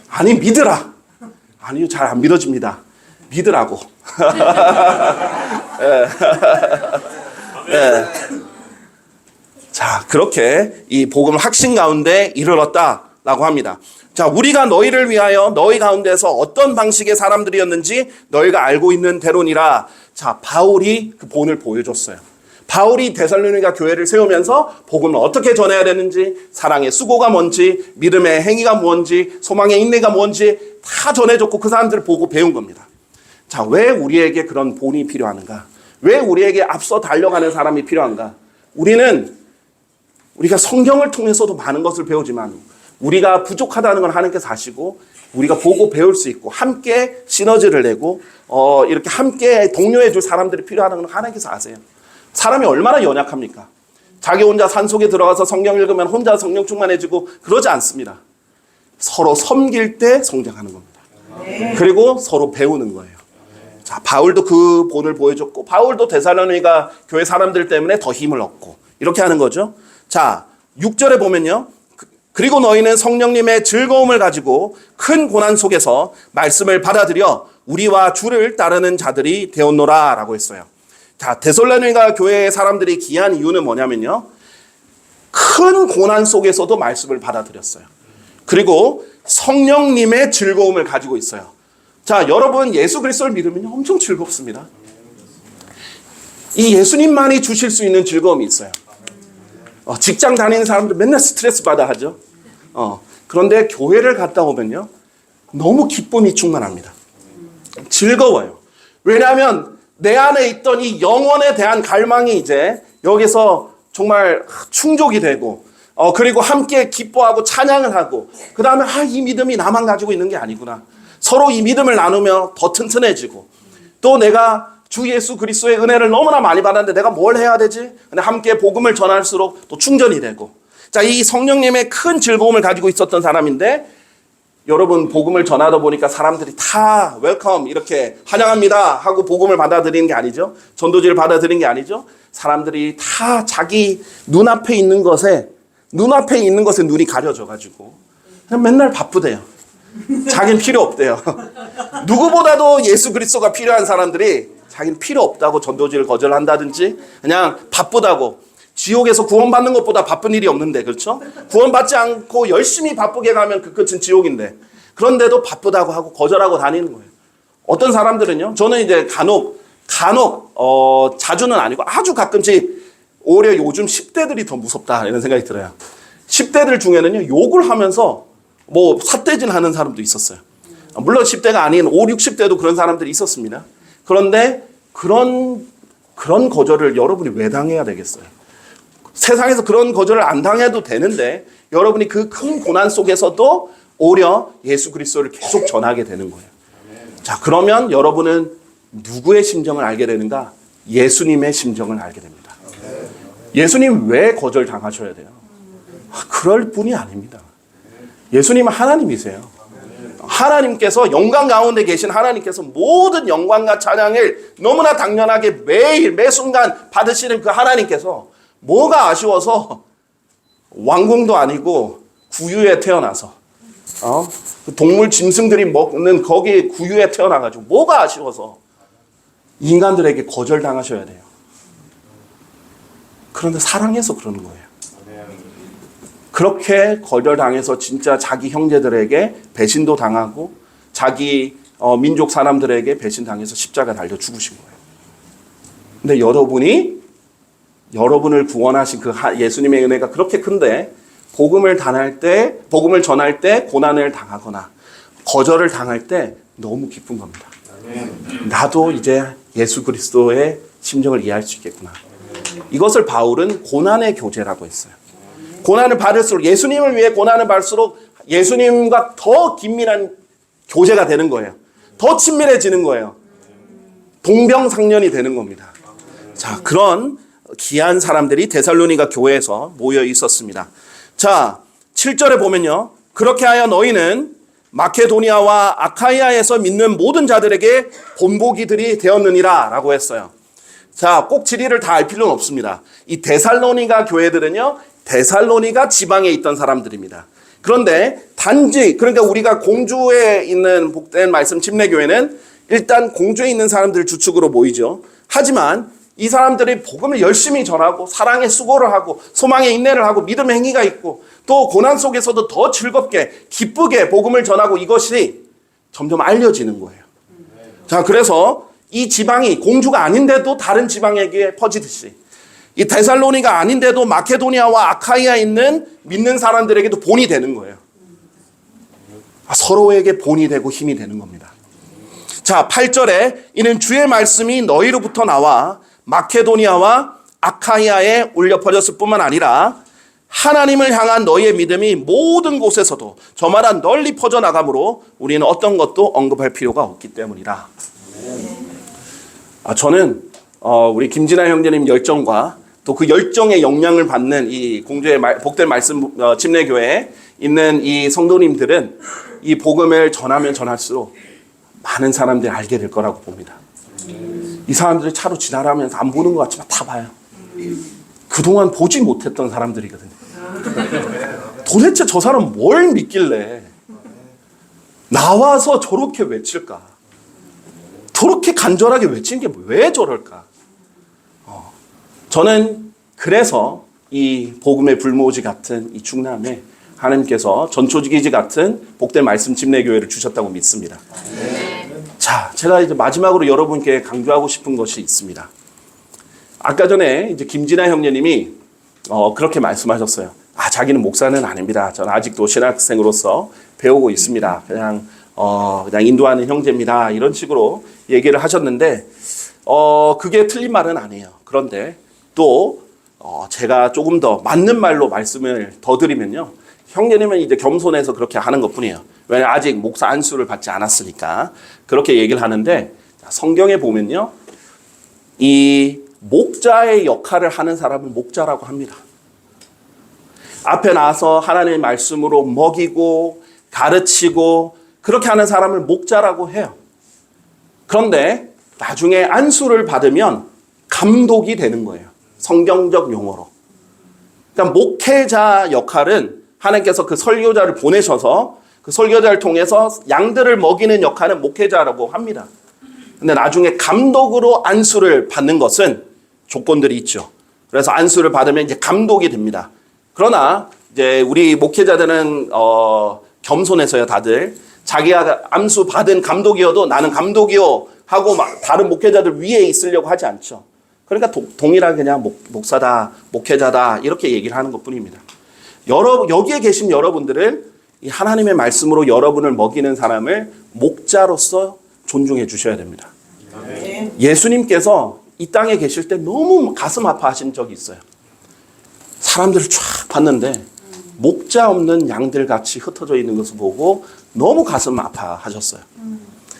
B: 아니, 믿으라. 아니요, 잘 안 믿어집니다. 믿으라고. 예. 자, 그렇게 이 복음 확신 가운데 이르렀다라고 합니다. 자, 우리가 너희를 위하여 너희 가운데서 어떤 방식의 사람들이었는지 너희가 알고 있는 대로니라. 자, 바울이 그 본을 보여줬어요. 바울이 데살로니가 교회를 세우면서 복음을 어떻게 전해야 되는지, 사랑의 수고가 뭔지, 믿음의 행위가 뭔지, 소망의 인내가 뭔지 다 전해줬고 그 사람들을 보고 배운 겁니다. 자, 왜 우리에게 그런 본이 필요한가? 왜 우리에게 앞서 달려가는 사람이 필요한가? 우리가 성경을 통해서도 많은 것을 배우지만 우리가 부족하다는 걸 하나님께서 아시고 우리가 보고 배울 수 있고 함께 시너지를 내고 이렇게 함께 독려해 줄 사람들이 필요하다는 걸 하나님께서 아세요. 사람이 얼마나 연약합니까? 자기 혼자 산속에 들어가서 성경 읽으면 혼자 성령 충만해지고 그러지 않습니다. 서로 섬길 때 성장하는 겁니다. 그리고 서로 배우는 거예요. 자, 바울도 그 본을 보여줬고, 바울도 데살로니가 교회 사람들 때문에 더 힘을 얻고 이렇게 하는 거죠. 자, 6절에 보면요. 그리고 너희는 성령님의 즐거움을 가지고 큰 고난 속에서 말씀을 받아들여 우리와 주를 따르는 자들이 되었노라 라고 했어요. 자, 데살로니가 교회의 사람들이 귀한 이유는 뭐냐면요. 큰 고난 속에서도 말씀을 받아들였어요. 그리고 성령님의 즐거움을 가지고 있어요. 자, 여러분 예수 그리스도를 믿으면 엄청 즐겁습니다. 이 예수님만이 주실 수 있는 즐거움이 있어요. 직장 다니는 사람들 맨날 스트레스 받아 하죠. 그런데 교회를 갔다 오면요. 너무 기쁨이 충만합니다. 즐거워요. 왜냐하면 내 안에 있던 이 영혼에 대한 갈망이 이제 여기서 정말 충족이 되고, 그리고 함께 기뻐하고 찬양을 하고, 그 다음에 이 믿음이 나만 가지고 있는 게 아니구나. 서로 이 믿음을 나누며 더 튼튼해지고, 또 내가 주 예수 그리스도의 은혜를 너무나 많이 받았는데 내가 뭘 해야 되지? 근데 함께 복음을 전할수록 또 충전이 되고. 자, 이 성령님의 큰 즐거움을 가지고 있었던 사람인데, 여러분 복음을 전하다 보니까 사람들이 다 웰컴 이렇게 환영합니다 하고 복음을 받아들이는 게 아니죠. 전도지를 받아들이는 게 아니죠. 사람들이 다 자기 눈앞에 있는 것에 눈이 가려져 가지고 그냥 맨날 바쁘대요. 자기는 필요 없대요. 누구보다도 예수 그리스도가 필요한 사람들이 자기는 필요 없다고 전도지를 거절한다든지 그냥 바쁘다고. 지옥에서 구원받는 것보다 바쁜 일이 없는데, 그렇죠? 구원받지 않고 열심히 바쁘게 가면 그 끝은 지옥인데, 그런데도 바쁘다고 하고 거절하고 다니는 거예요. 어떤 사람들은요, 저는 이제 간혹 자주는 아니고 아주 가끔씩 오히려 요즘 10대들이 더 무섭다 이런 생각이 들어요. 10대들 중에는요, 욕을 하면서 뭐 삿대질 하는 사람도 있었어요. 물론 10대가 아닌 5, 60대도 그런 사람들이 있었습니다. 그런데 그런 거절을 여러분이 왜 당해야 되겠어요? 세상에서 그런 거절을 안 당해도 되는데 여러분이 그 큰 고난 속에서도 오히려 예수 그리스도를 계속 전하게 되는 거예요. 자, 그러면 여러분은 누구의 심정을 알게 되는가? 예수님의 심정을 알게 됩니다. 예수님 왜 거절 당하셔야 돼요? 그럴 분이 아닙니다. 예수님은 하나님이세요. 하나님께서 영광 가운데 계신 하나님께서 모든 영광과 찬양을 너무나 당연하게 매일 매 순간 받으시는 그 하나님께서 뭐가 아쉬워서 왕궁도 아니고 구유에 태어나서 그 동물 짐승들이 먹는 거기 구유에 태어나가지고 뭐가 아쉬워서 인간들에게 거절당하셔야 돼요. 그런데 사랑해서 그러는 거예요. 그렇게 거절당해서 진짜 자기 형제들에게 배신도 당하고 자기 민족 사람들에게 배신당해서 십자가 달려 죽으신 거예요. 근데 여러분을 구원하신 그 예수님의 은혜가 그렇게 큰데 복음을 전할 때 고난을 당하거나 거절을 당할 때 너무 기쁜 겁니다. 나도 이제 예수 그리스도의 심정을 이해할 수 있겠구나. 이것을 바울은 고난의 교제라고 했어요. 고난을 받을수록, 예수님을 위해 고난을 받을수록 예수님과 더 긴밀한 교제가 되는 거예요. 더 친밀해지는 거예요. 동병상련이 되는 겁니다. 자, 그런 귀한 사람들이 데살로니가 교회에서 모여 있었습니다. 자, 7절에 보면요. 그렇게 하여 너희는 마케도니아와 아카이아에서 믿는 모든 자들에게 본보기들이 되었느니라 라고 했어요. 자, 꼭 지리를 다 알 필요는 없습니다. 이 데살로니가 교회들은요, 데살로니가 지방에 있던 사람들입니다. 그런데 단지, 그러니까 우리가 공주에 있는 복된 말씀 침례교회는 일단 공주에 있는 사람들 주축으로 모이죠. 하지만 이 사람들이 복음을 열심히 전하고 사랑의 수고를 하고 소망의 인내를 하고 믿음의 행위가 있고 또 고난 속에서도 더 즐겁게 기쁘게 복음을 전하고 이것이 점점 알려지는 거예요. 자, 그래서 이 지방이 공주가 아닌데도 다른 지방에게 퍼지듯이 이 데살로니가 아닌데도 마케도니아와 아카이아에 있는 믿는 사람들에게도 본이 되는 거예요. 서로에게 본이 되고 힘이 되는 겁니다. 자, 8절에 이는 주의 말씀이 너희로부터 나와 마케도니아와 아카이아에 울려 퍼졌을 뿐만 아니라 하나님을 향한 너희의 믿음이 모든 곳에서도 저마다 널리 퍼져나가므로 우리는 어떤 것도 언급할 필요가 없기 때문이라. 저는 우리 김진아 형제님 열정과 또 그 열정의 영향을 받는 이 공주의 복된 말씀 침례교회에 있는 이 성도님들은 이 복음을 전하면 전할수록 많은 사람들이 알게 될 거라고 봅니다. 이 사람들이 차로 지나가면서 안 보는 것 같지만 다 봐요. 그동안 보지 못했던 사람들이거든요. 도대체 저 사람 뭘 믿길래 나와서 저렇게 외칠까? 저렇게 간절하게 외치는 게 왜 저럴까? 저는 그래서 이 복음의 불모지 같은 이 충남에 하나님께서 전초기지 같은 복된 말씀 침례교회를 주셨다고 믿습니다. 자, 제가 이제 마지막으로 여러분께 강조하고 싶은 것이 있습니다. 아까 전에 이제 김진아 형제님이 그렇게 말씀하셨어요. 자기는 목사는 아닙니다. 저는 아직도 신학생으로서 배우고 있습니다. 그냥 인도하는 형제입니다. 이런 식으로 얘기를 하셨는데, 그게 틀린 말은 아니에요. 그런데 또, 제가 조금 더 맞는 말로 말씀을 더 드리면요. 형제님은 이제 겸손해서 그렇게 하는 것 뿐이에요. 왜냐하면 아직 목사 안수를 받지 않았으니까. 그렇게 얘기를 하는데, 성경에 보면요. 이 목자의 역할을 하는 사람을 목자라고 합니다. 앞에 나와서 하나님의 말씀으로 먹이고 가르치고 그렇게 하는 사람을 목자라고 해요. 그런데 나중에 안수를 받으면 감독이 되는 거예요. 성경적 용어로. 그러니까 목회자 역할은 하나님께서 그 설교자를 보내셔서 그 설교자를 통해서 양들을 먹이는 역할은 목회자라고 합니다. 근데 나중에 감독으로 안수를 받는 것은 조건들이 있죠. 그래서 안수를 받으면 이제 감독이 됩니다. 그러나 이제 우리 목회자들은 겸손해서요, 다들 자기가 안수 받은 감독이어도 나는 감독이요 하고 막 다른 목회자들 위에 있으려고 하지 않죠. 그러니까 동일하게 그냥 목사다, 목회자다 이렇게 얘기를 하는 것뿐입니다. 여기에 계신 여러분들은 이 하나님의 말씀으로 여러분을 먹이는 사람을 목자로서 존중해 주셔야 됩니다. 예수님께서 이 땅에 계실 때 너무 가슴 아파하신 적이 있어요. 사람들을 쫙 봤는데 목자 없는 양들 같이 흩어져 있는 것을 보고 너무 가슴 아파하셨어요.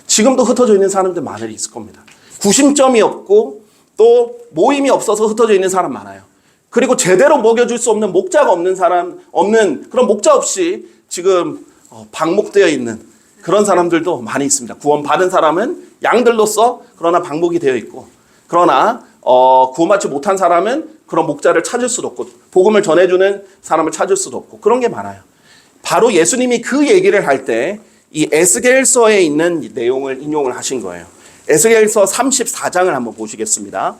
B: 지금도 흩어져 있는 사람들 많이 있을 겁니다. 구심점이 없고 또 모임이 없어서 흩어져 있는 사람 많아요. 그리고 제대로 먹여줄 수 없는 목자가 없는 그런 목자 없이 지금 방목되어 있는 그런 사람들도 많이 있습니다. 구원받은 사람은 양들로서 그러나 방목이 되어 있고, 그러나 구원받지 못한 사람은 그런 목자를 찾을 수도 없고 복음을 전해주는 사람을 찾을 수도 없고 그런 게 많아요. 바로 예수님이 그 얘기를 할 때 이 에스겔서에 있는 내용을 인용을 하신 거예요. 에스겔서 34장을 한번 보시겠습니다.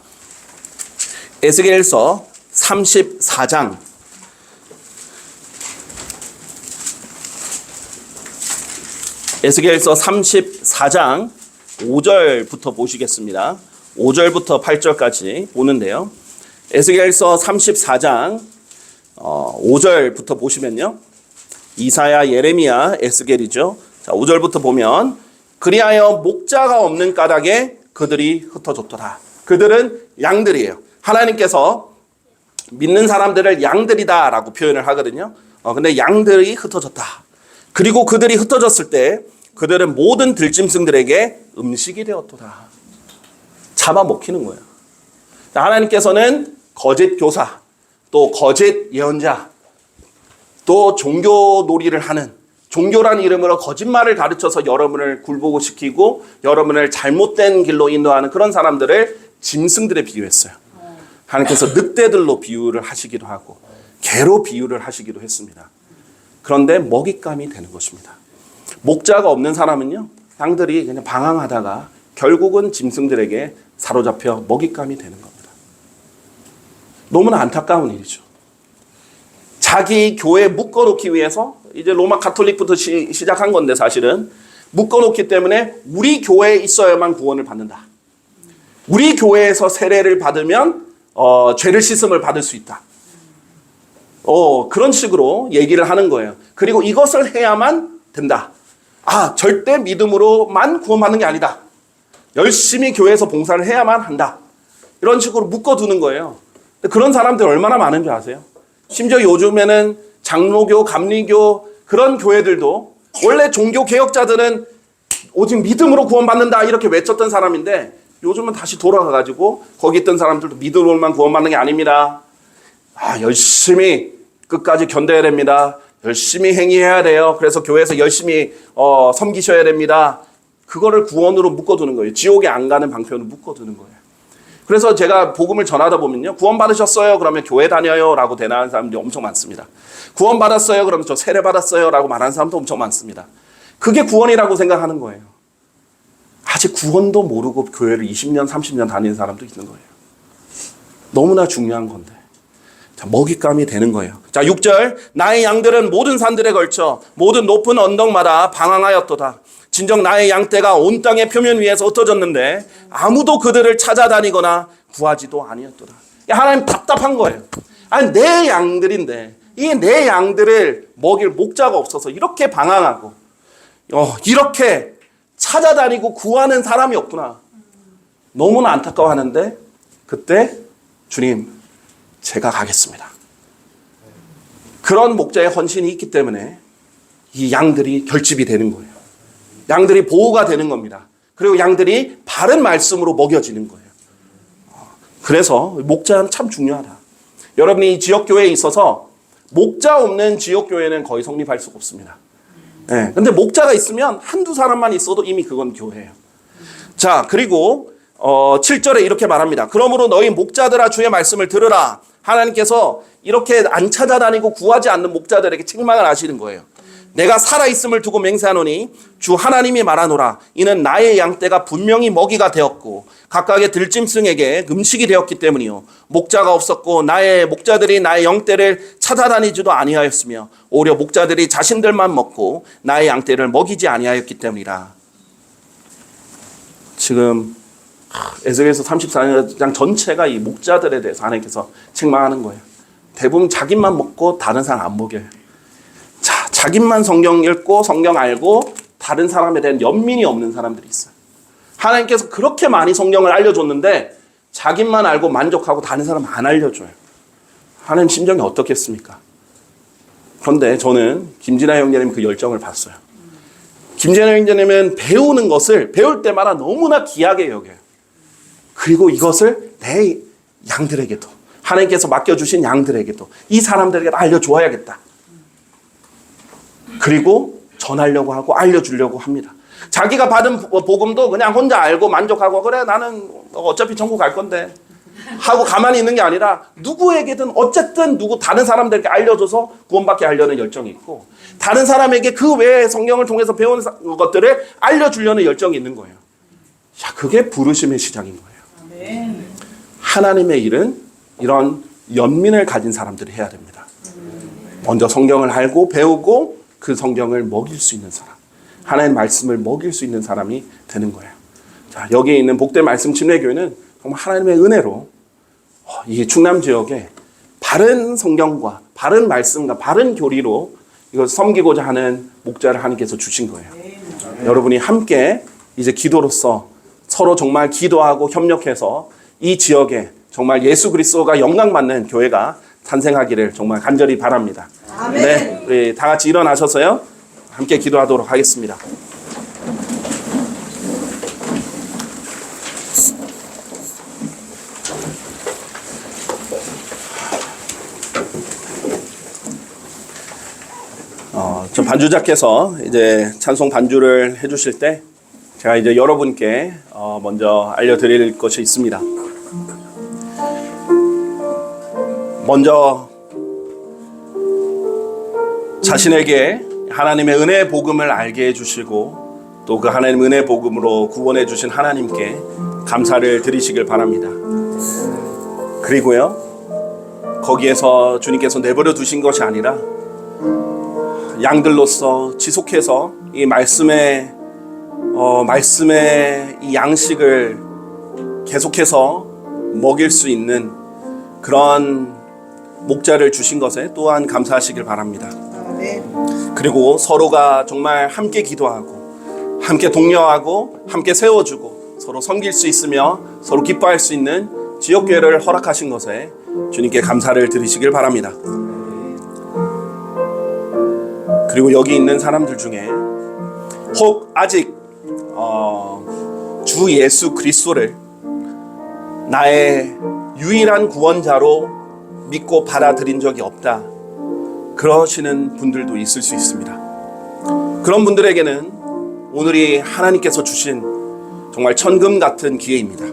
B: 에스겔서 34장 에스겔서 34장 5절부터 보시겠습니다. 5절부터 8절까지 보는데요. 에스겔서 34장 5절부터 보시면요. 이사야, 예레미야, 에스겔이죠. 자, 5절부터 보면 그리하여 목자가 없는 까닭에 그들이 흩어졌도다. 그들은 양들이에요. 하나님께서 믿는 사람들을 양들이다 라고 표현을 하거든요. 근데 양들이 흩어졌다. 그리고 그들이 흩어졌을 때 그들은 모든 들짐승들에게 음식이 되었도다. 잡아먹히는 거예요. 하나님께서는 거짓 교사, 또 거짓 예언자, 또 종교 놀이를 하는 종교란 이름으로 거짓말을 가르쳐서 여러분을 굴복시키고 여러분을 잘못된 길로 인도하는 그런 사람들을 짐승들에 비유했어요. 하나님께서 늑대들로 비유를 하시기도 하고 개로 비유를 하시기도 했습니다. 그런데 먹잇감이 되는 것입니다. 목자가 없는 사람은요, 양들이 그냥 방황하다가 결국은 짐승들에게 사로잡혀 먹잇감이 되는 겁니다. 너무나 안타까운 일이죠. 자기 교회 묶어놓기 위해서 이제 로마 가톨릭부터 시작한 건데 사실은 묶어놓기 때문에 우리 교회에 있어야만 구원을 받는다. 우리 교회에서 세례를 받으면 죄를 씻음을 받을 수 있다. 그런 식으로 얘기를 하는 거예요. 그리고 이것을 해야만 된다. 절대 믿음으로만 구원받는 게 아니다. 열심히 교회에서 봉사를 해야만 한다. 이런 식으로 묶어두는 거예요. 근데 그런 사람들 얼마나 많은 줄 아세요? 심지어 요즘에는 장로교, 감리교 그런 교회들도 원래 종교 개혁자들은 오직 믿음으로 구원받는다 이렇게 외쳤던 사람인데 요즘은 다시 돌아가가지고 거기 있던 사람들도 믿음으로만 구원받는 게 아닙니다. 열심히 끝까지 견뎌야 됩니다. 열심히 행위해야 돼요. 그래서 교회에서 열심히 섬기셔야 됩니다. 그거를 구원으로 묶어두는 거예요. 지옥에 안 가는 방편으로 묶어두는 거예요. 그래서 제가 복음을 전하다 보면요. 구원 받으셨어요? 그러면 교회 다녀요? 라고 대답하는 사람들이 엄청 많습니다. 구원 받았어요? 그러면 저 세례 받았어요? 라고 말하는 사람도 엄청 많습니다. 그게 구원이라고 생각하는 거예요. 아직 구원도 모르고 교회를 20년, 30년 다니는 사람도 있는 거예요. 너무나 중요한 건데. 자, 먹잇감이 되는 거예요. 자, 6절. 나의 양들은 모든 산들에 걸쳐 모든 높은 언덕마다 방황하였도다. 진정 나의 양떼가 온 땅의 표면 위에서 흩어졌는데 아무도 그들을 찾아다니거나 구하지도 아니었도다. 하나님 답답한 거예요. 내 양들인데 이 내 양들을 먹일 목자가 없어서 이렇게 방황하고 이렇게 찾아다니고 구하는 사람이 없구나. 너무나 안타까워하는데 그때 주님 제가 가겠습니다. 그런 목자의 헌신이 있기 때문에 이 양들이 결집이 되는 거예요. 양들이 보호가 되는 겁니다. 그리고 양들이 바른 말씀으로 먹여지는 거예요. 그래서 목자는 참 중요하다. 여러분이 이 지역교회에 있어서 목자 없는 지역교회는 거의 성립할 수가 없습니다. 근데 목자가 있으면 한두 사람만 있어도 이미 그건 교회예요. 자, 그리고 7절에 이렇게 말합니다. 그러므로 너희 목자들아 주의 말씀을 들으라. 하나님께서 이렇게 안 찾아다니고 구하지 않는 목자들에게 책망을 하시는 거예요. 내가 살아있음을 두고 맹세하노니 주 하나님이 말하노라. 이는 나의 양떼가 분명히 먹이가 되었고 각각의 들짐승에게 음식이 되었기 때문이요. 목자가 없었고 나의 목자들이 나의 영떼를 찾아다니지도 아니하였으며 오히려 목자들이 자신들만 먹고 나의 양떼를 먹이지 아니하였기 때문이라. 지금 에스겔서 34장 전체가 이 목자들에 대해서 하나님께서 책망하는 거예요. 대부분 자기만 먹고 다른 사람 안 먹여요. 자기만 성경 읽고 성경 알고 다른 사람에 대한 연민이 없는 사람들이 있어요. 하나님께서 그렇게 많이 성경을 알려줬는데 자기만 알고 만족하고 다른 사람 안 알려줘요. 하나님 심정이 어떻겠습니까? 그런데 저는 김진아 형제님 그 열정을 봤어요. 김진아 형제님은 배우는 것을 배울 때마다 너무나 귀하게 여겨요. 그리고 이것을 내 양들에게도 하나님께서 맡겨주신 양들에게도 이 사람들에게도 알려줘야겠다. 그리고 전하려고 하고 알려주려고 합니다. 자기가 받은 복음도 그냥 혼자 알고 만족하고 그래 나는 어차피 천국 갈 건데 하고 가만히 있는 게 아니라 누구에게든 어쨌든 다른 사람들에게 알려줘서 구원받게 하려는 열정이 있고, 다른 사람에게 그 외에 성경을 통해서 배운 것들을 알려주려는 열정이 있는 거예요. 자, 그게 부르심의 시작인 거예요. 하나님의 일은 이런 연민을 가진 사람들이 해야 됩니다. 먼저 성경을 알고 배우고 그 성경을 먹일 수 있는 사람, 하나님의 말씀을 먹일 수 있는 사람이 되는 거예요. 자, 여기에 있는 복된 말씀 침례교회는 정말 하나님의 은혜로 이 충남 지역에 바른 성경과 바른 말씀과 바른 교리로 이걸 섬기고자 하는 목자를 하나님께서 주신 거예요. 여러분이 함께 이제 기도로서 서로 정말 기도하고 협력해서 이 지역에 정말 예수 그리스도가 영광받는 교회가 탄생하기를 정말 간절히 바랍니다. 네, 우리 다 같이 일어나셔서요, 함께 기도하도록 하겠습니다. 저 반주자께서 이제 찬송 반주를 해주실 때 제가 이제 여러분께 먼저 알려드릴 것이 있습니다. 먼저 자신에게 하나님의 은혜의 복음을 알게 해주시고 또 그 하나님의 은혜의 복음으로 구원해 주신 하나님께 감사를 드리시길 바랍니다. 그리고요, 거기에서 주님께서 내버려 두신 것이 아니라 양들로서 지속해서 이 말씀의 이 양식을 계속해서 먹일 수 있는 그런 목자를 주신 것에 또한 감사하시길 바랍니다. 그리고 서로가 정말 함께 기도하고 함께 독려하고 함께 세워주고 서로 섬길 수 있으며 서로 기뻐할 수 있는 지역교회를 허락하신 것에 주님께 감사를 드리시길 바랍니다. 그리고 여기 있는 사람들 중에 혹 아직 주 예수 그리스도를 나의 유일한 구원자로 믿고 받아들인 적이 없다, 그러시는 분들도 있을 수 있습니다. 그런 분들에게는 오늘이 하나님께서 주신 정말 천금 같은 기회입니다.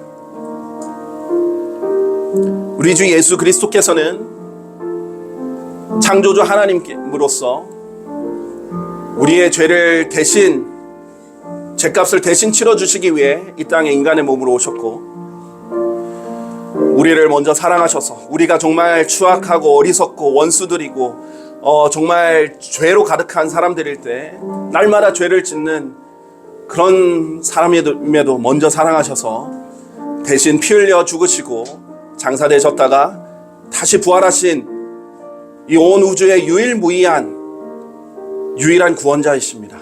B: 우리 주 예수 그리스도께서는 창조주 하나님으로서 우리의 죄를 대신, 죄값을 대신 치러주시기 위해 이 땅에 인간의 몸으로 오셨고, 우리를 먼저 사랑하셔서 우리가 정말 추악하고 어리석고 원수들이고 정말 죄로 가득한 사람들일 때 날마다 죄를 짓는 그런 사람임에도 먼저 사랑하셔서 대신 피 흘려 죽으시고 장사되셨다가 다시 부활하신 이 온 우주의 유일무이한 구원자이십니다.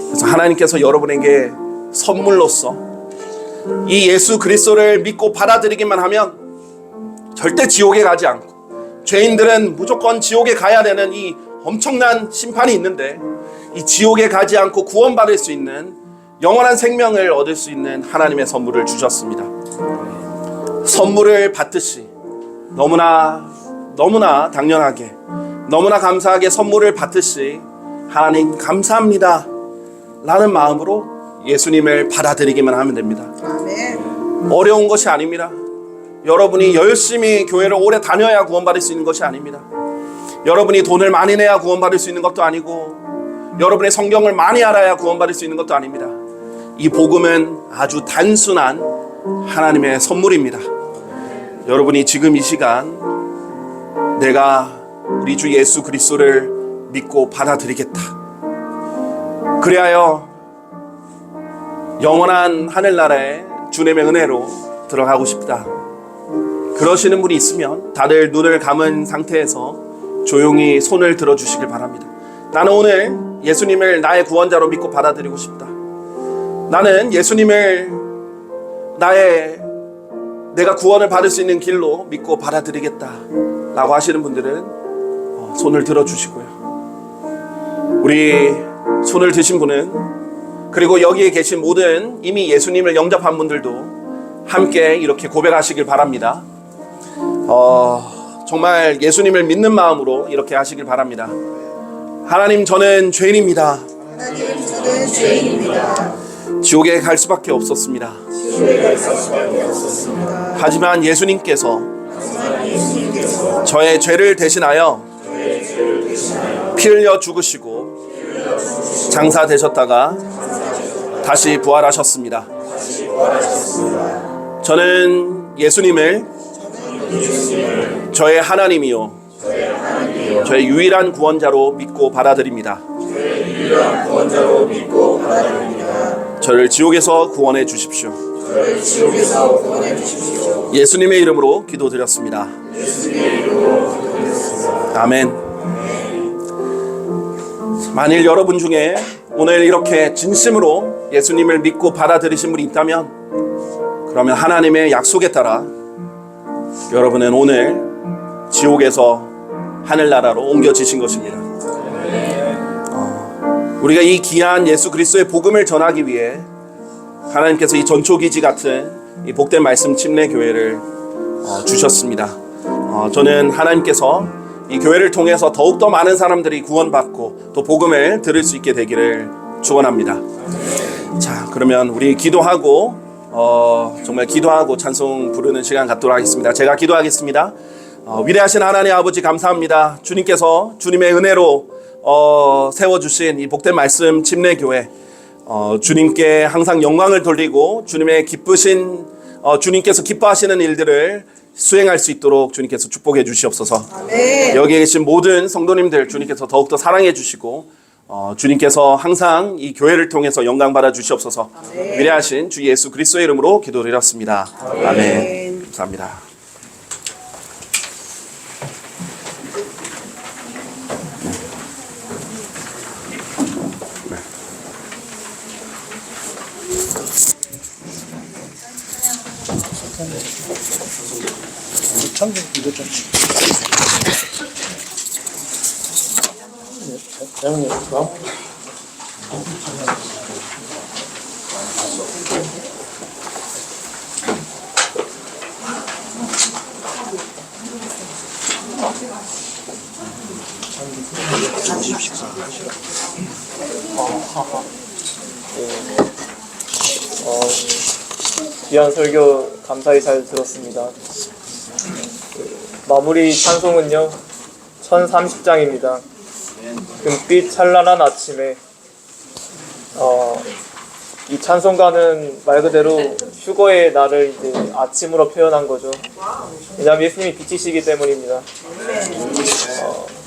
B: 그래서 하나님께서 여러분에게 선물로서 이 예수 그리스도를 믿고 받아들이기만 하면 절대 지옥에 가지 않고, 죄인들은 무조건 지옥에 가야 되는 이 엄청난 심판이 있는데 이 지옥에 가지 않고 구원받을 수 있는 영원한 생명을 얻을 수 있는 하나님의 선물을 주셨습니다. 선물을 받듯이 너무나 당연하게, 너무나 감사하게 선물을 받듯이 하나님 감사합니다 라는 마음으로 예수님을 받아들이기만 하면 됩니다. 어려운 것이 아닙니다. 여러분이 열심히 교회를 오래 다녀야 구원받을 수 있는 것이 아닙니다. 여러분이 돈을 많이 내야 구원받을 수 있는 것도 아니고, 여러분의 성경을 많이 알아야 구원받을 수 있는 것도 아닙니다. 이 복음은 아주 단순한 하나님의 선물입니다. 여러분이 지금 이 시간 내가 우리 주 예수 그리스도를 믿고 받아들이겠다, 그리하여 영원한 하늘나라에 주님의 은혜로 들어가고 싶다, 그러시는 분이 있으면 다들 눈을 감은 상태에서 조용히 손을 들어주시길 바랍니다. 나는 오늘 예수님을 나의 구원자로 믿고 받아들이고 싶다, 나는 예수님을 내가 구원을 받을 수 있는 길로 믿고 받아들이겠다 라고 하시는 분들은 손을 들어주시고요. 우리 손을 드신 분은, 그리고 여기에 계신 모든 이미 예수님을 영접한 분들도 함께 이렇게 고백하시길 바랍니다. 정말 예수님을 믿는 마음으로 이렇게 하시길 바랍니다. 하나님, 저는 죄인입니다. 지옥에 갈 수밖에 없었습니다. 하지만 예수님께서 저의 죄를 대신하여 피 흘려 죽으시고 장사되셨다가 다시 부활하셨습니다. 저는 예수님을 저의 하나님이요 저의 유일한 구원자로 믿고 받아들입니다. 저를 지옥에서 구원해 주십시오. 예수님의 이름으로 기도드렸습니다. 아멘. 만일 여러분 중에 오늘 이렇게 진심으로 예수님을 믿고 받아들이신 분이 있다면, 그러면 하나님의 약속에 따라 여러분은 오늘 지옥에서 하늘나라로 옮겨지신 것입니다. 우리가 이 귀한 예수 그리스도의 복음을 전하기 위해 하나님께서 이 전초기지 같은 이 복된 말씀 침례교회를 주셨습니다. 저는 하나님께서 이 교회를 통해서 더욱더 많은 사람들이 구원받고 또 복음을 들을 수 있게 되기를 축원합니다. 자, 그러면 우리 기도하고 정말 기도하고 찬송 부르는 시간 갖도록 하겠습니다. 제가 기도하겠습니다. 위대하신 하나님 아버지 감사합니다. 주님께서 주님의 은혜로 세워주신 이 복된 말씀 침례교회, 주님께 항상 영광을 돌리고 주님의 기쁘신 주님께서 기뻐하시는 일들을 수행할 수 있도록 주님께서 축복해 주시옵소서. 아멘. 여기에 계신 모든 성도님들 주님께서 더욱더 사랑해 주시고 주님께서 항상 이 교회를 통해서 영광 받아 주시옵소서. 아멘. 위대하신 주 예수 그리스도의 이름으로 기도드렸습니다. 아멘. 아멘. 감사합니다.
D: 창조 이거 좀. 대형님 그럼.
A: 귀한 설교 감사히 잘 들었습니다. 마무리 찬송은요 1030장입니다. 금빛 찬란한 아침에. 이 찬송가는 말 그대로 휴거의 날을 이제 아침으로 표현한 거죠. 왜냐하면 예수님이 빛이시기 때문입니다.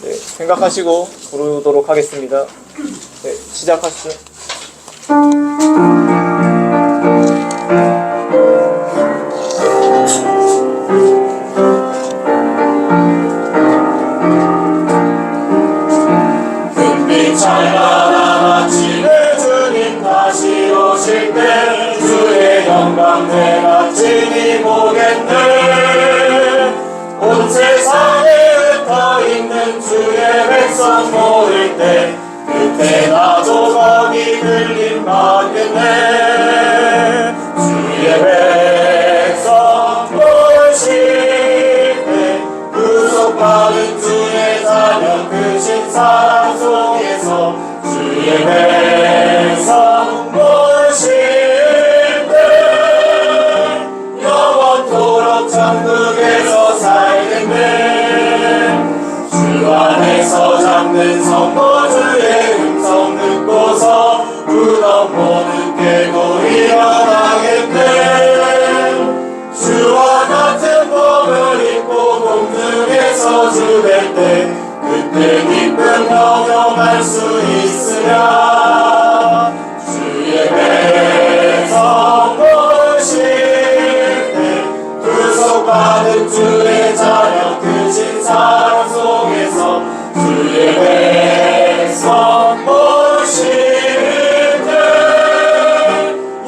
A: 네, 생각하시고 부르도록 하겠습니다. 네, 시작하시죠.
E: 찬란한 아침에 주님 다시 오실 때 주의 영광 내가 친히 보겠네. 온 세상에 흩어있는 주의 백성 모일 때 그때 나도 거기 들림 받겠네. 주의 백성 모실 때 구속받은 주의 자녀 크신 사랑 속에서 주의 백성 모실 때 영원토록 천국에서 살겠네. 주 안에서 잠든 성도주의 음성 듣고서 무덤 모든 깨고 일어나겠네. 주와 같은 복을 입고 공중에서 주될 때 그때 기쁨 경험할 수 있으랴. 주의 백성 모실 때 구속받은 주의 자녀 크신 사랑 속에서 주의 백성 모실 때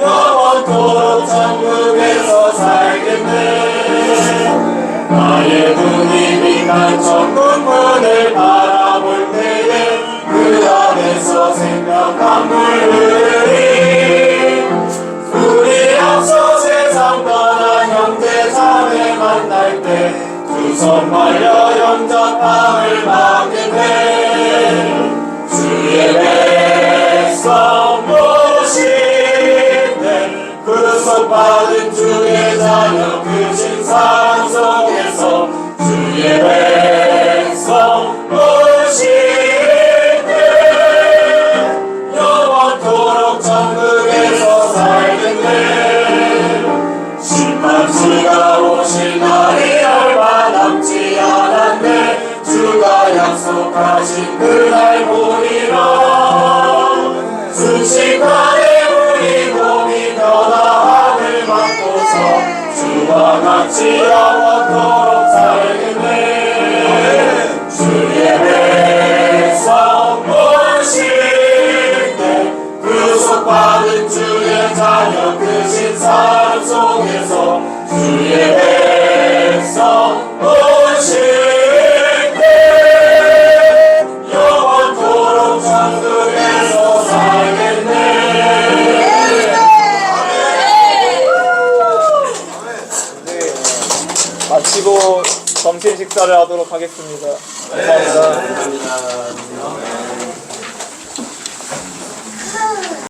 E: 영원토록 천국에서 살겠네. 나의 눈이 빛난 천국 문을 바라볼 때에 그 안에서 생각한 물 흐르리. 우리 앞서 세상 떠난 형제 자매 만날 때 두 손 벌려 영접함을 받겠네. 주의 백성 모실 받은 주의 자녀 크신 사랑 속에서 주의 백성 오실 때 영원토록 천국에서 살겠네. 심판주가 오실 날이 얼마 남지 않았네. 주가 약속하신 그날 보리라. 순식간에 우리 몸이 변화함을 받고서 주와 같이 영원토록 살겠네. 주의 백성 오실 때 구속받은 주의 자녀 크신 사랑 속에서 주의 백성 오실 때 영원토록 천국에서 살겠네.
A: 마치고 점심 식사를 하도록 하겠습니다. 감사합니다.